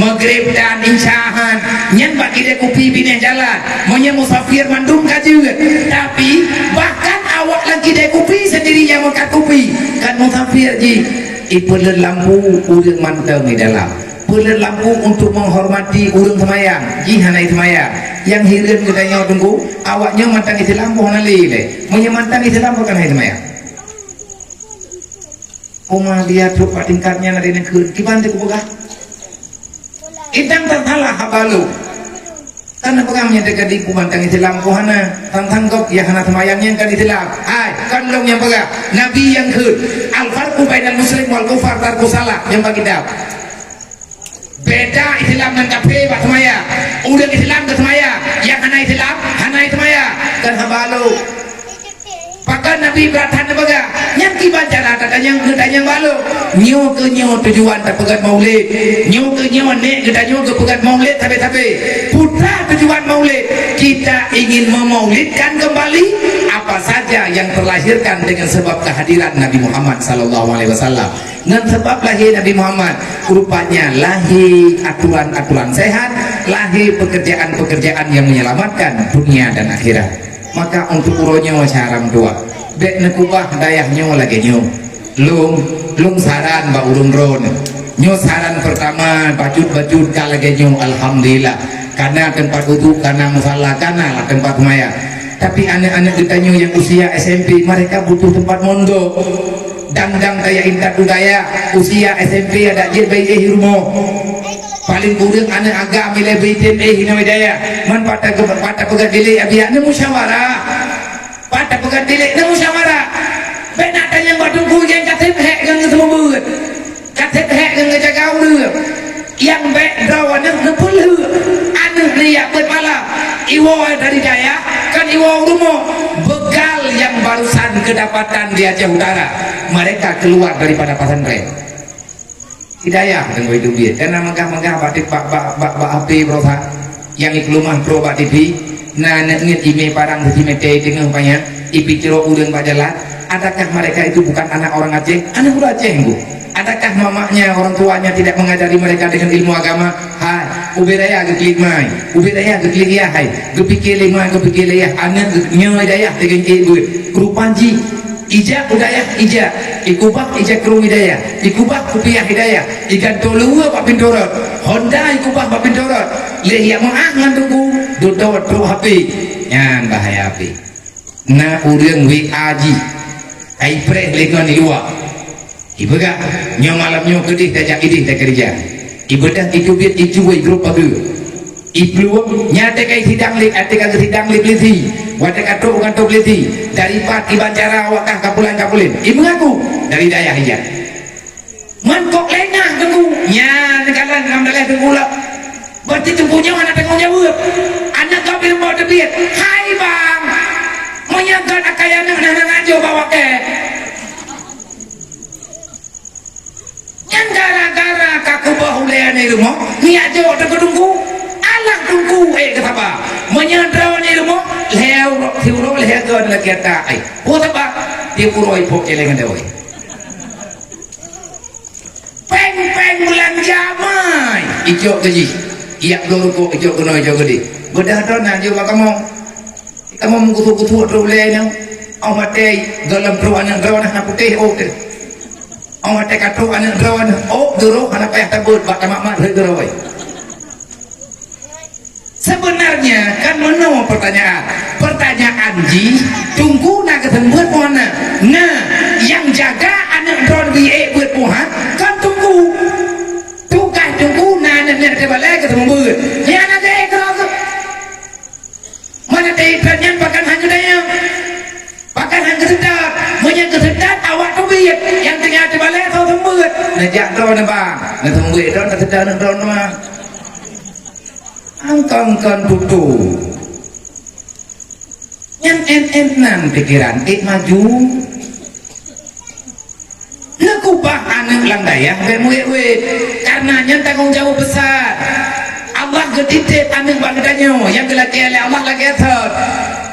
Speaker 1: Maghrib dan insyahan nyen pakai dia kopi bina jalan maunya musafir mandung kaji tapi bahkan awak lagi dia kopi sendiri yang makan kopi kan musafir ji ipelan lampu urang manteng di dalam pelan lampu untuk menghormati urang semayang ji hana semayang yang hirin katanya tunggu awaknya mantang isi lampu hana lele maunya mantang isi lampu kan hai semayang Umar lihat rupa tingkatnya nari negeri gimana ku pegah idang tertalah habalu karena pegamnya dekat di kumantang Islam kuhana tantang kok ya hana semayangnya kan Islam kan dong yang pegah Nabi yang ke al-farqu bainal muslim wal kufar tarku salah yang bagi dap beda Islam dan kafir pak semaya udah Islam ke semaya yang hana Islam hana semaya kan habalu pakai Nabi beratan pegah yang kibacara kata yang balu nyo ke nyo tujuan tak pegat maulid nyo ke nyo nek kita nyo ke pegat maulid tapi putra tujuan maulid kita ingin memaulidkan kembali apa saja yang terlahirkan dengan sebab kehadiran Nabi Muhammad sallallahu alaihi wasallam dengan sebab lahir Nabi Muhammad rupanya lahir aturan-aturan sehat lahir pekerjaan-pekerjaan yang menyelamatkan dunia dan akhirat maka untuk uronya wasyaram dua dek nekubah dayahnya lagi nyo lung saran ba urung ron nyo saran pertama bacut kalage nyo alhamdulillah karena tempat wudhu karena musalah karena lah tempat maya tapi anak-anak kita nyo yang usia SMP mereka butuh tempat mondok dang-dang kayak intat budaya usia SMP ada je bayi rumah paling kurang anak agak milih baitin hina widaya man pada pegat dilek abiaknya musyawarah pada pegat dilek na musyawarah benak yang badung yang katip hek semua berat kata hek dengan jaga udah yang baik rawan nak perlu anak dia bermalam iwa dari daya kan iwa rumah bekal yang barusan kedapatan di Aceh Utara mereka keluar daripada pesantren hidayah dengan hidup dia karena megah-megah batik bak api berosak yang iklumah pro bak TV nah ngit ime parang di mete dengan banyak ipi ciro udang bajalan adakah mereka itu bukan anak orang Aceh anak udah Aceh bu adakah mamanya orang tuanya tidak mengajari mereka dengan ilmu agama hai ubedaya geklik mai ubedaya geklik ya hai gepikir lima gepikir ya anak nyoy daya dengan ibu kerupanji ijak budaya ijak ikubak ijak kru hidayah ikubak kupiah hidayah ikan tolua pak pintorot Honda ikubak pak pintorot leh yang maah ngantuku dudawat pro HP yang bahaya HP na urang wi aji ai preh lengan di luar ibu gak nyo malam nyo kedih dajak idih dah kerja ibu dah itu biar itu wei grup bagu ibu nyata kai sidang lik ate ka sidang lik liti wate kato bukan to liti dari pat iban cara wakah kapulin ibu ngaku dari daya hijab man kok lengah tunggu nya nekalan ngam daleh tunggu lah berarti tunggunya anak tanggung jawab anak kapil mau debiat hai bang menyagan akayana nang ngajo bawa ke yang gara-gara kaku bahulean itu mo ni aja tunggu alang tunggu kata apa menyadrawan itu mo leo tiuro leo kan lagi kata ai oh apa dia puroi pok celengan dewe peng bulan jamai ijo gaji iya dorko ijo kono ijo gede bedah don aja kamu mengkutu-kutu rolean au mate dalam ruangan anak putih oke orang mati katu anak rawan dulu anak payah tabut bak tamak geroi sebenarnya kan mana pertanyaan ji tunggu nak ketembut mana nah yang jaga anak rawan biye buat puhan kan tunggu nah anak kebalik ketemu buat ya anak kerasa mana tanya pakan hanya daya pakan hanya sedap menyang kesedap awak tu biat yang tengah di balik kau tembut najak drone bang nak tembut drone tak sedap nak drone mah angkangkan tutu yang nan pikiran maju nak ubah anak landayah bemuwe karena yang tanggung jawab besar Allah getitip anak bagdanya yang lagi oleh Allah lagi atur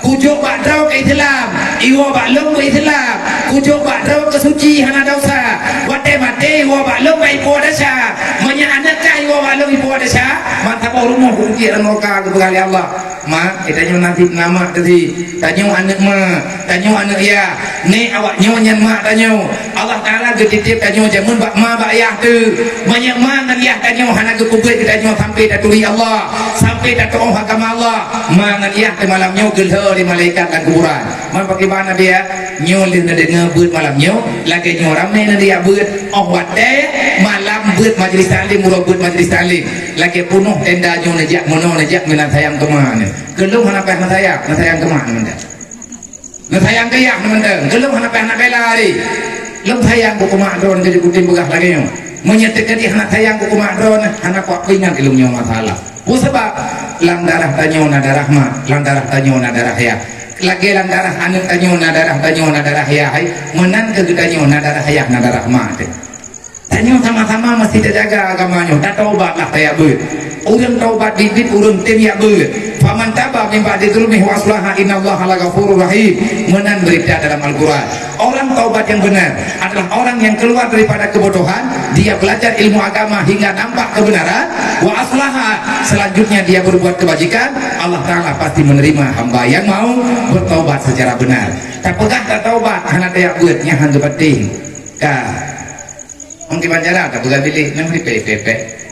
Speaker 1: kujuk bak draw ke Islam iwa bak long ke Islam kujuk bak draw ke suci hana dosa wate mate iwa bak long ke ipo dasa menya anak kah iwa bak long ipo dasa mantap rumah kunci anoka keberkali Allah mak kita nyu nanti nama tadi tanyo anak ma tanyo anak ya ni awak nyonya mak tanyo Allah Taala getitip tanyo jamun bak ma bak yah tu menya ma ngan yah tanyo hana ke kubur kita tanyo sampai daturi Allah sampai datu agama Allah ma ngan yah ke malamnya gelho di malaikat dan kuburan man bagaimana dia nyolin ada ngebut malamnya lagi nyoram ni dia buat wate malam buat majlis taklim murabut majlis taklim lagi penuh tenda nyo najak mono najak minan sayang kemana gelung hana peh sayang kemana menda na sayang kayak menda gelung hana peh nak lari lem sayang buku makdron ke jukutin begah lagi nyo menyetekan dia hana sayang buku makdron hana kuat pingan gelungnya masalah sebab lang darah tanyo na darah ma lang darah tanyo na darah ya lagi lang darah anak tanyo na darah ya hai menan ke tanyo na darah ya na darah ma tanyo sama-sama mesti terjaga agamanya tak taubatlah kayak ber urang taubat bibit urang tim ya ber faman taba min ba'di dzulmihi wa aslaha innallaha laghafurur rahim menan berita dalam Al-Qur'an orang taubat yang benar adalah orang yang keluar daripada kebodohan dia belajar ilmu agama hingga nampak kebenaran wa aslaha selanjutnya dia berbuat kebajikan Allah Ta'ala pasti menerima hamba yang mau bertaubat secara benar tak pegah tak taubat hana daya buatnya hang penting kah mungkin banjara tak pegah pilih nang pepe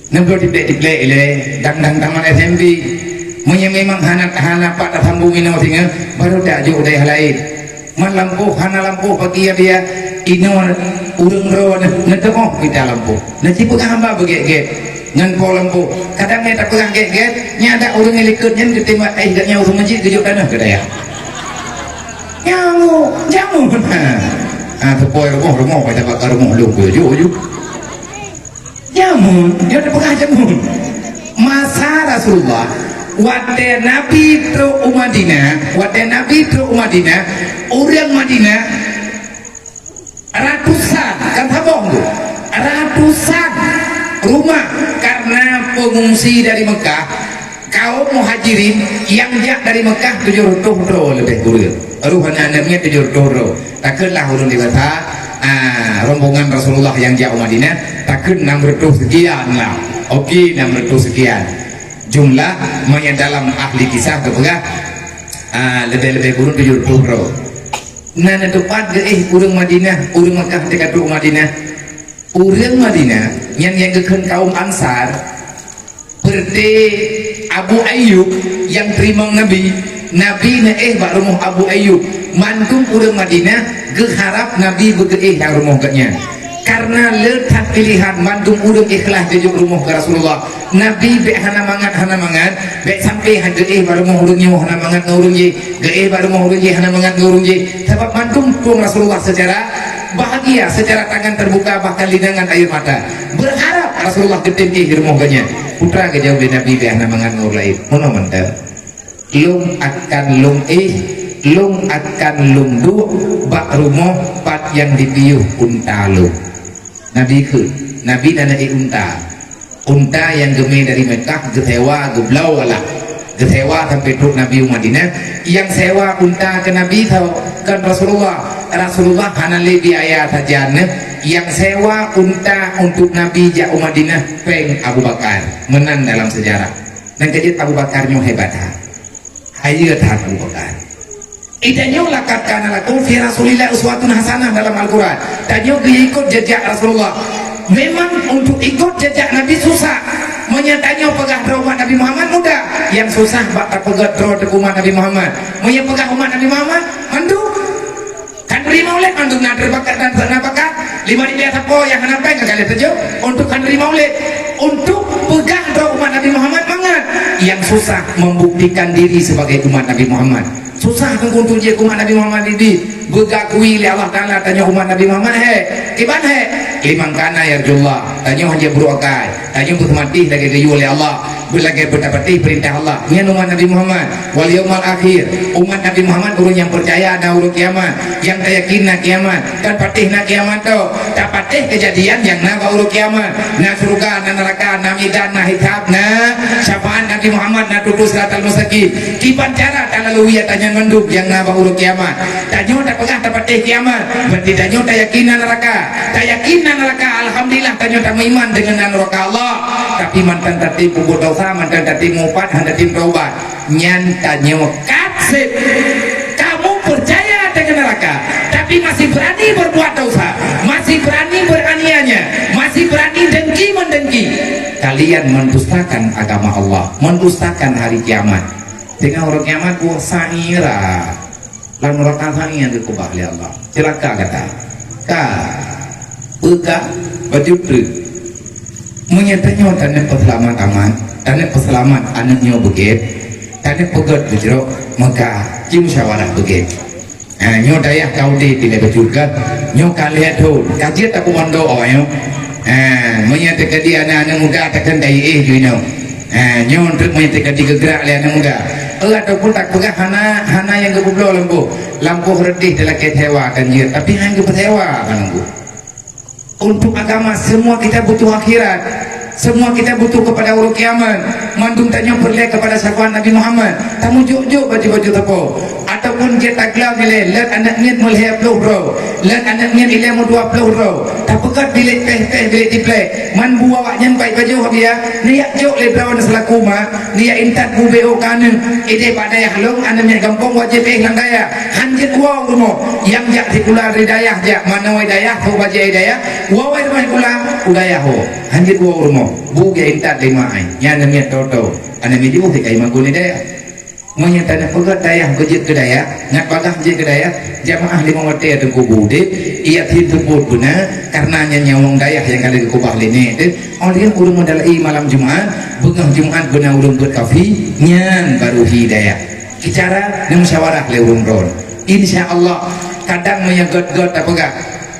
Speaker 1: nembro diplek ile dang taman SMP munya memang hana pak tak sambungin singa baru dak jo daya lain man lampu hana lampu pagi dia ino urang ro netemo kita lampu nanti pegang hamba begek ngan po lampu kadang dia tak pegang gek nya ada urang likut nyen ketima gatnya urang masjid gejuk tanah ke daya jamu tepoi rumah pada bakar rumah lu je jamun dia ada pegah jamun masa Rasulullah wate Nabi tru Madinah orang Madinah ratusan kan habong tu ratusan rumah karena pengungsi dari Mekah kaum muhajirin yang jak dari Mekah 700 lebih kurang ruhana namanya 700 takkanlah urun dikata rombongan Rasulullah yang jauh Madinah takkan 600 sekian lah okey 600 sekian jumlah maya dalam ahli kisah kepegah lebih-lebih kurang 700 nana tepat ke urang Madinah urang Mekah dekat Madinah urang Madinah yang gekeun kaum Ansar seperti Abu Ayyub yang terima Nabi na bak rumah Abu Ayyub mantung urang Madinah geharap Nabi begeih yang rumah katnya karena letak pilihan mantung urang ikhlas dejuk rumah ke Rasulullah Nabi bek hana mangat bek sampai geih baru rumah urangnya hana mangat ngurung je geih baru rumah urang je hana mangat ngurung je sebab mantung tuang Rasulullah secara bahagia secara tangan terbuka bahkan linangan air mata berharap Rasulullah ketenti di rumah katnya putra ke jauh dari Nabi bek hana mangat ngur lain mana mentah lung akan lung du bak rumah pat yang dipiuh unta lu Nabi dan unta yang gemeh dari Mekah getewa geblau lah getewa sampai truk Nabi Madinah yang sewa unta ke Nabi tahu kan Rasulullah hana lebih ayat sajana yang sewa unta untuk Nabi jauh Madinah peng Abu Bakar menang dalam sejarah dan kejadian Abu Bakar nyo hebat ayat Abu Bakar idanya lakatkan lakum fi Rasulillah uswatun hasanah dalam Al-Quran tanya ikut jejak Rasulullah memang untuk ikut jejak Nabi susah menyatanya pegah umat Nabi Muhammad mudah yang susah bakal pegah umat Nabi Muhammad pegah umat Nabi Muhammad mandu kan terima oleh mandu nak terbakat dan terbakat 5 dia sapo yang kenapa kali tujuh untuk kan terima oleh untuk pegang umat Nabi Muhammad mangat yang susah membuktikan diri sebagai umat Nabi Muhammad susah untuk je umat Nabi Muhammad ini bergakui oleh Allah Ta'ala tanya umat Nabi Muhammad kiban limang kana ya Rasulullah tanya hanya beruakai tanya bermati lagi diyu oleh Allah berlagi berdapati perintah Allah ini umat Nabi Muhammad wal yaumal akhir umat Nabi Muhammad urun yang percaya ada urun kiamat yang yakin na kiamat kan patih na kiamat tu tak patih kejadian yang na urun kiamat na surga na neraka na midan na hisab na syafaat Nabi Muhammad na tutus siratal mustaqim kiban cara kalau ya tanya menduk yang na urun kiamat tanya tak pegah tak patih kiamat berarti tanya tak yakin na neraka tak yakin na neraka alhamdulillah tanya tak iman dengan neraka Allah tapi mantan tadi pupuk dosa mantan tadi ngupat hendak tim taubat nyantanya katsib kamu percaya dengan neraka tapi masih berani berbuat dosa masih berani beraniaya masih berani mendengki kalian mendustakan agama Allah mendustakan hari kiamat dengan orang kiamat puasa ira lan neraka sangi yang dikubah oleh Allah celaka kata buka baju menyatanya tanda peselamat aman tanda peselamat anaknya begitu tanda pegat bujro maka musyawarah begitu nyo dayah kau di tidak berjurgat nyo kalian tu kajian tak komando orang menyatakan dia anak muda takkan daya nyo untuk menyatakan digerak oleh anak muda ataupun tak pegah hana yang gebublo lampu redih dalam ketewa kan dia tapi hanya ketewa kan lampu untuk agama semua kita butuh akhirat semua kita butuh kepada urut kiamat mandung tanya perlihat kepada syafaat Nabi Muhammad tamu juk baju-baju tepo ataupun dia taglau milih let anak niat mulai 20 bro let anak niat ilai mu 20 bro tak pekat bilik teh bilik diplek man buah waknya baik baju habia niat juk le brawan selaku ma niat intat bu bo kanen ide pada ya halung anak niat gampang wajib lang daya hanjit wow rumo yang jak dikular hidayah jak mana hidayah tu baca hidayah wow rumah kula hidayah ho hanjit wow rumo bu ge intat lima ai nya namanya toto anak mi dibu kai mangkuni daya menyatakan pegat daya kejit ke daya nak bagah je ke daya jamaah lima waktu ada kubur deh ia tersebut benar karena nyawang daya yang kali kubah ini deh orang urung modalai malam Jumat begang Jumat benar urung berkafi nyan baru hidayah bicara musyawarah le urung ron insyaallah kadang menyegot-got apa gak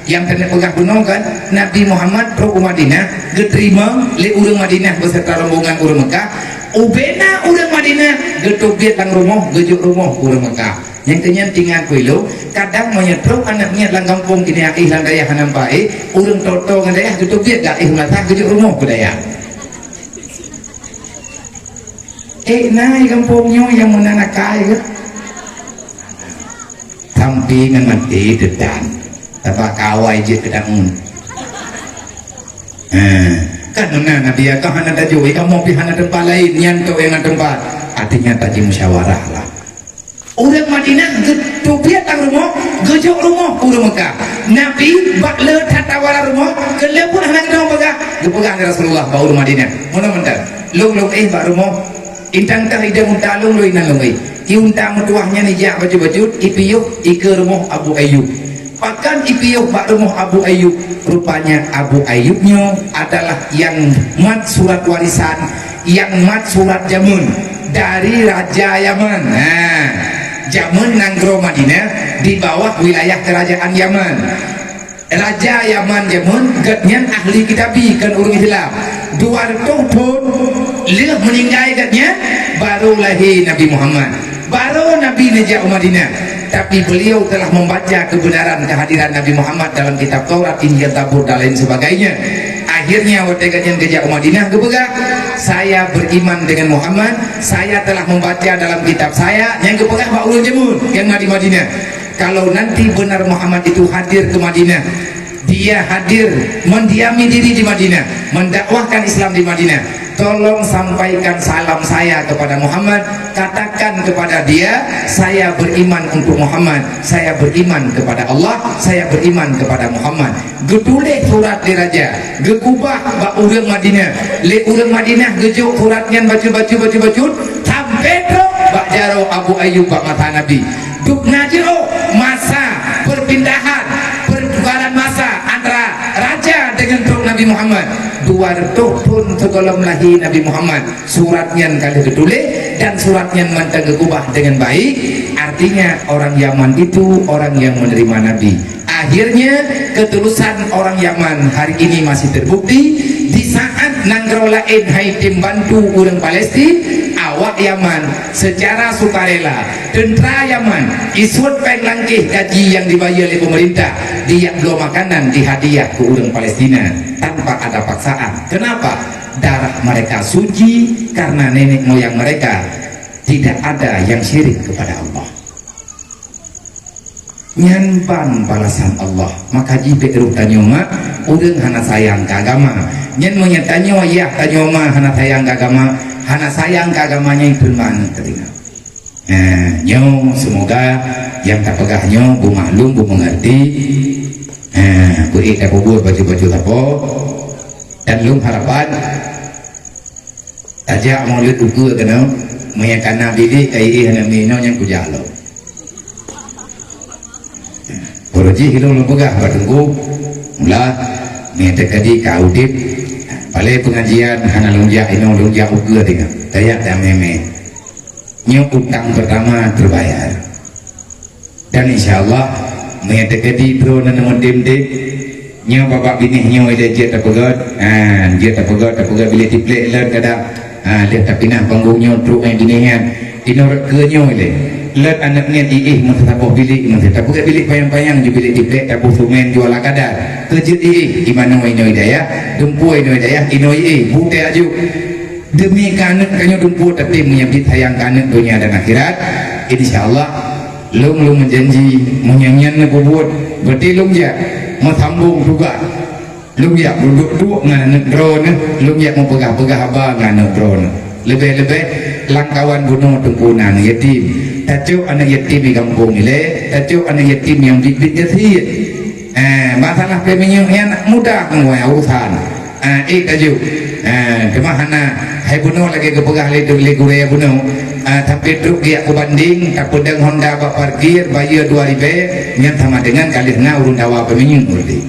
Speaker 1: yang kena pegang kuno kan Nabi Muhammad pro Madinah geterima le urang Madinah beserta rombongan urang Mekah ubena urang Madinah getobiet lang rumah gejuk rumah urang Mekah yang kenyan tinggal kuilo kadang menyetro anaknya lang kampung kini akih lang daya hanampai urang toto ngandaya getobiet gak ih mata gejuk rumah budaya nai kampungnya yang menanakai kan sampingan mati dedan apa kawai je kedang kan mana Nabi ya kan ada jauh kamu pihak tempat lain nyanto yang tempat artinya tadi musyawarah lah orang Madinah getubiat tang rumah gejok rumah urang Mekah Nabi bak le tatawala rumah kelebun anak dong pegang dipegang Rasulullah baur Madinah mana mentar long bak rumah intang tah ida muntalung lo inan long iuntang mutuahnya ni jak baju-baju ipiyuk ike rumah Abu Ayyub Pakan ipiyuk bak rumah Abu Ayyub rupanya Abu Ayyubnya adalah yang mat surat warisan yang mat surat jamun dari Raja Yaman jamun nanggro Madinah di bawah wilayah kerajaan Yaman Raja Yaman jamun gatnya ahli kitabi kan urang Islam 200 pun lihat meninggal gatnya baru lahir Nabi Muhammad baru Nabi Najah Madinah tapi beliau telah membaca kebenaran kehadiran Nabi Muhammad dalam kitab Taurat, Injil, Zabur dan lain sebagainya. Akhirnya waktu kajian Gejak Madinah kebegak, saya beriman dengan Muhammad, saya telah membaca dalam kitab saya yang kebegak Pak Ulun Jemun yang di Madinah. Kalau nanti benar Muhammad itu hadir ke Madinah, dia hadir mendiami diri di Madinah, mendakwahkan Islam di Madinah, tolong sampaikan salam saya kepada Muhammad, katakan kepada dia saya beriman untuk Muhammad, saya beriman kepada Allah, saya beriman kepada Muhammad. Getuleh surat di raja gegubah bak urang Madinah le urang Madinah gejuk suratnya baju sampai dok bak jaro Abu Ayyub bak mata Nabi duk najero masa perpindahan pertukaran masa antara raja dengan truk Nabi Muhammad 200 pun sebelum lahir Nabi Muhammad suratnya kali ketulih dan suratnya mantang gegubah dengan baik artinya orang Yaman itu orang yang menerima Nabi. Akhirnya ketulusan orang Yaman hari ini masih terbukti di saat nanggro lain haitim bantu orang Palestin awak Yaman secara sukarela tentara Yaman isut peng langkih gaji yang dibayar oleh pemerintah dia belum makanan dihadiah ke orang Palestina tanpa ada paksaan. Kenapa? Darah mereka suci karena nenek moyang mereka tidak ada yang syirik kepada Allah. Nyanban balasan Allah maka jibek ruh tanyoma urang hana sayang ke agama nyen monyet tanyo ya tanyoma hana sayang ke agama hana sayang ke agamanya itu mana telinga nyo semoga yang tak pegah nyo bu maklum bu mengerti bu ik bu baju-baju tapo dan lum harapan aja maulid uku kena meyakana bidik kai hana mino yang kujalo Boroji hilung lembegah batungku mula ngetek tadi kaudip pale pengajian hana lunjak ino lunjak uga dengan dayak dan meme nyok utang pertama terbayar dan insyaallah ngetek tadi bro dan mendim-dim nyok bapak bini nyok dia terpegat dia terpegat bila tiplek ler kadang dia tak pinah panggungnya truk yang dinihan ino ke nyok le let anaknya mentabuh bilik mentabuh bilik payang-payang di bilik tiplek tabuh sumen jual kadar kejut di mana ino hidayah dumpu ino hidayah ino bute aju demi kanak kanyo dumpu tapi menyambit hayang kanak dunia dan akhirat insyaallah lung menjanji menyanyian kubut berarti lung ya mau sambung juga lung ya duduk nganak drone lung ya mau pegah-pegah abang nganak drone lebih-lebih langkawan gunung tumpunan yatim tajuk anak yatim di kampung ini tajuk anak yatim yang bibit yatim masalah peminyuk yang mudah menguai urusan tajuk kemahana hai bunuh lagi kepegah lidu raya bunuh tapi truk dia kubanding tak pedang Honda bak parkir bayar 2.000 yang sama dengan kalihna urun dawa peminyuk urdi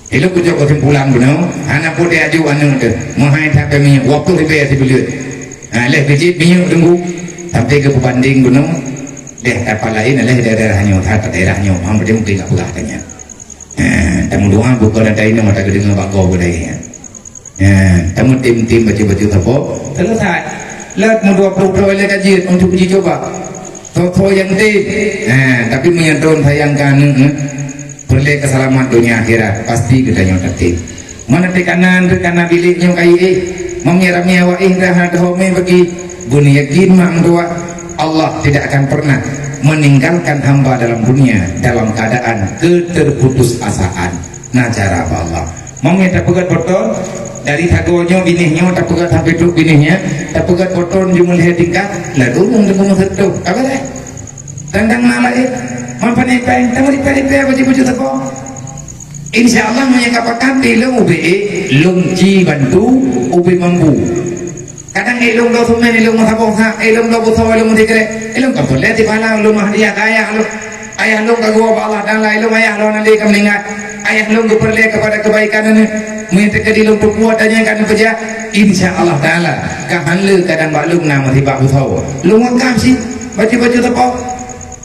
Speaker 1: itu kucuk kesimpulan bunuh anak pun dia aju anu tu mahai tak peminyuk waktu ribe si belut leh bijit minyuk tunggu sampai ke pembanding gunung deh apa lain adalah daerahnya daerahnya orang pada mungkin tak pula tanya tamu doa buka dan ini mata kedengar bago budaya. Tamu tim baju-baju apa? Selesai. Let mu 20 le kaji untuk uji coba. Toto yang tim. Tapi menyantun sayangkan perle kesalaman dunia akhirat pasti kita nyota tim. Mana te kanan bilik nyong kai menyerami awak dah home bagi buni yakin mak doa Allah tidak akan pernah meninggalkan hamba dalam dunia dalam keadaan keterputus asaan. Nah cara apa Allah? Mau minta pegat botol dari tagonya binihnya tak pegat sampai duduk binihnya tak pegat botol jumlah tingkat lalu mengdengung setup apa dah? Tandang malah mampan ipai tamu ipai baju teko. Insyaallah menyakapakan tilung ube lungci bantu ube mambu. Kadang ilung do sumen ilung masabong sa ilung do buso ilung dikre ilung ka boleh di pala ilung mahdia kaya lu ayah lu ka gua Allah dan la ilung ayah lu nanti kamlingat ayah lu perle kepada kebaikan ini minta ke dilung kuat tanya kan kerja insyaallah taala kahan lu kadang baklum nama tiba buso lu ngakam sih baju tepok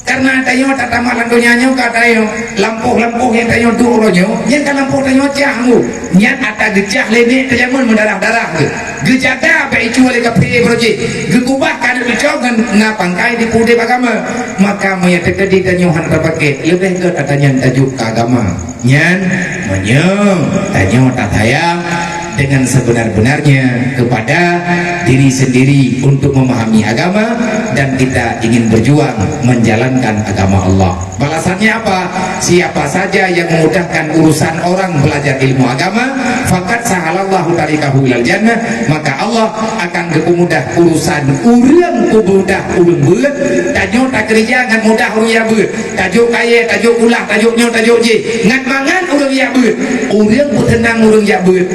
Speaker 1: karena tayo tatamalan dunia nyo katayo lampuh yang tayo duro nyo yang kan lampuh tayo cahmu nyat ata gejah lene tajamun mendarah-darah gejaga apa itu oleh kape proje gegubah kan dicogan ngapangkai di pude agama maka maya tekedi tanyo han terpakai lebih ke tatanya tajuk agama nyan menyong tanyo tatayang dengan sebenar-benarnya kepada diri sendiri untuk memahami agama dan kita ingin berjuang menjalankan agama Allah. Balasannya apa? Siapa saja yang memudahkan urusan orang belajar ilmu agama, faqad sahalallahu tarikahu ilal jannah, maka Allah akan kemudah urusan urang kubudah urang beut, tajuk tak kerja ngan mudah urang ya beut, tajuk kaya, tajuk ulah, tajuk nyo, tajuk je, ngan mangan urang ya beut, urang tenang urang ya beut,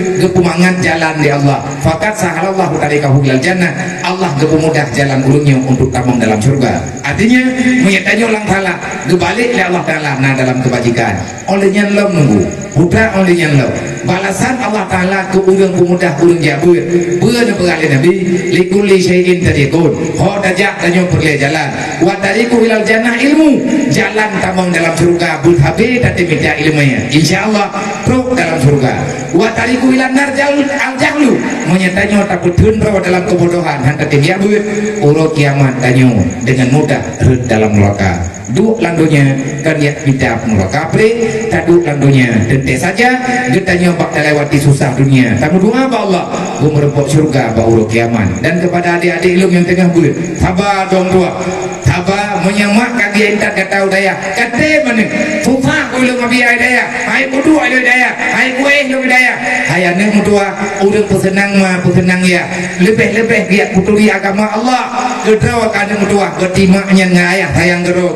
Speaker 1: mangan jalan di Allah. Faqad sahalallahu tarikahu ilal jannah, Allah kemudah jalan urangnya untuk tabung dalam surga. Artinya menyatanya ulang salah kebalik oleh Allah Ta'ala nah dalam kebajikan olehnya lo nunggu budak olehnya lo balasan Allah Ta'ala ke urang pemudah urang jabut beuna pengalih Nabi likulli syai'in tariqun ho dajak tanyo perle jalan wa tariqu ilal jannah ilmu jalan tabung dalam surga bul habib tadi minta ilmunya insyaallah truk dalam surga wa tariqu ilan nar al jahlu menyatanya takut hendro dalam kebodohan han tadi jabut urut kiamat tanyo dengan mudah dalam neraka duk landunya kan ya bidap neraka pre taduk landunya dente saja getanya bak lewati susah dunia tamu doa apa Allah gua merempok surga ba urut kiamat dan kepada adik-adik ilmu yang tengah buat sabar dong tua sabar menyemak kaki entar kata daya kate mana fufa ko ilmu biaya daya hai kudu ilmu daya hai kue ilmu daya hai ane mutua urang pesenang ma pesenang ya lebih-lebih dia puturi agama Allah gedraw kan mutua ketimanya ngayah sayang gerok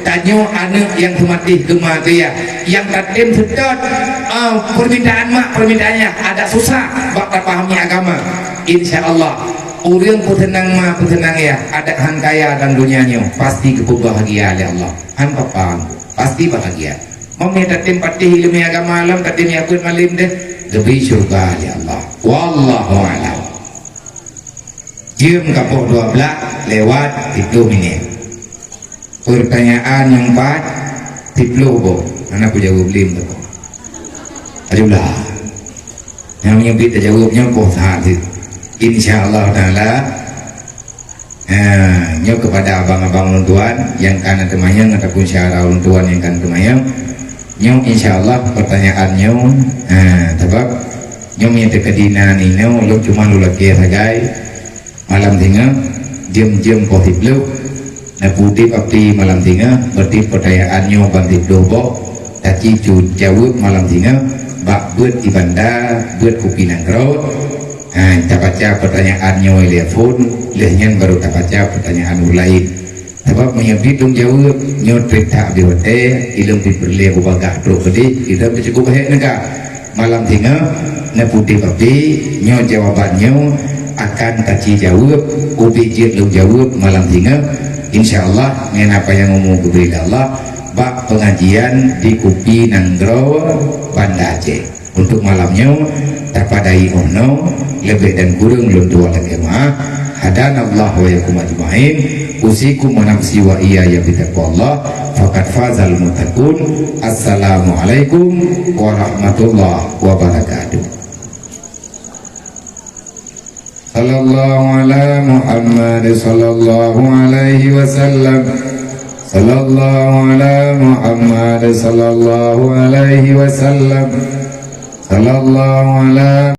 Speaker 1: tanyo anak yang mati kematian yang tatim sedot permintaannya ada susah bak pahami agama insyaallah urang pesenang ma pesenang ya ada han kaya dan dunianya pasti kebahagiaan oleh Allah han paham pasti bahagia mau minta tatim patih ilmu agama alam tatim yakun malim deh lebih surga oleh Allah wallahu a'lam. Jam kapok 12 lewat 7 menit. Pertanyaan yang 4 tiplo bo mana aku jawab lim tu adulah yang nyebut jawabnya kok sahaja insyaallah taala nyo kepada abang-abang luntuan yang kana temayang ataupun syara luntuan yang kana temayang nyo insyaallah pertanyaannya sebab nyo minta kedina nino lu cuma lu lagi sagai malam tinggal jam-jam kok tiplo na putih api malam tinggal berarti percayaannya bantik dobo tapi jawab malam tinggal bak buat ibanda buat kopi nangkrot kita baca pertanyaannya oleh phone lehnya baru kita baca pertanyaan lain sebab menyebut dong jawab nyot tak biwate ilmu diperlih bagak teruk gede kita cukup baik negara malam tinggal na putih api nyot jawabannya akan kaci jawab ubi lu jawab malam tinggal insyaallah dengan apa yang ngomong kepada Allah bak pengajian di Kupi Nanggro Banda Aceh untuk malamnya terpadai ono lebih dan kurang belum dua lagi mah hadanallahu wa iyyakum ajmain. Usikum wa nafsi wa iyaya bitaqwallah faqad fazal muttaqun. Assalamualaikum warahmatullahi wabarakatuh. Sallallahu ala Muhammad sallallahu alaihi wasallam. Sallallahu ala Muhammad sallallahu alaihi wasallam. Sallallahu ala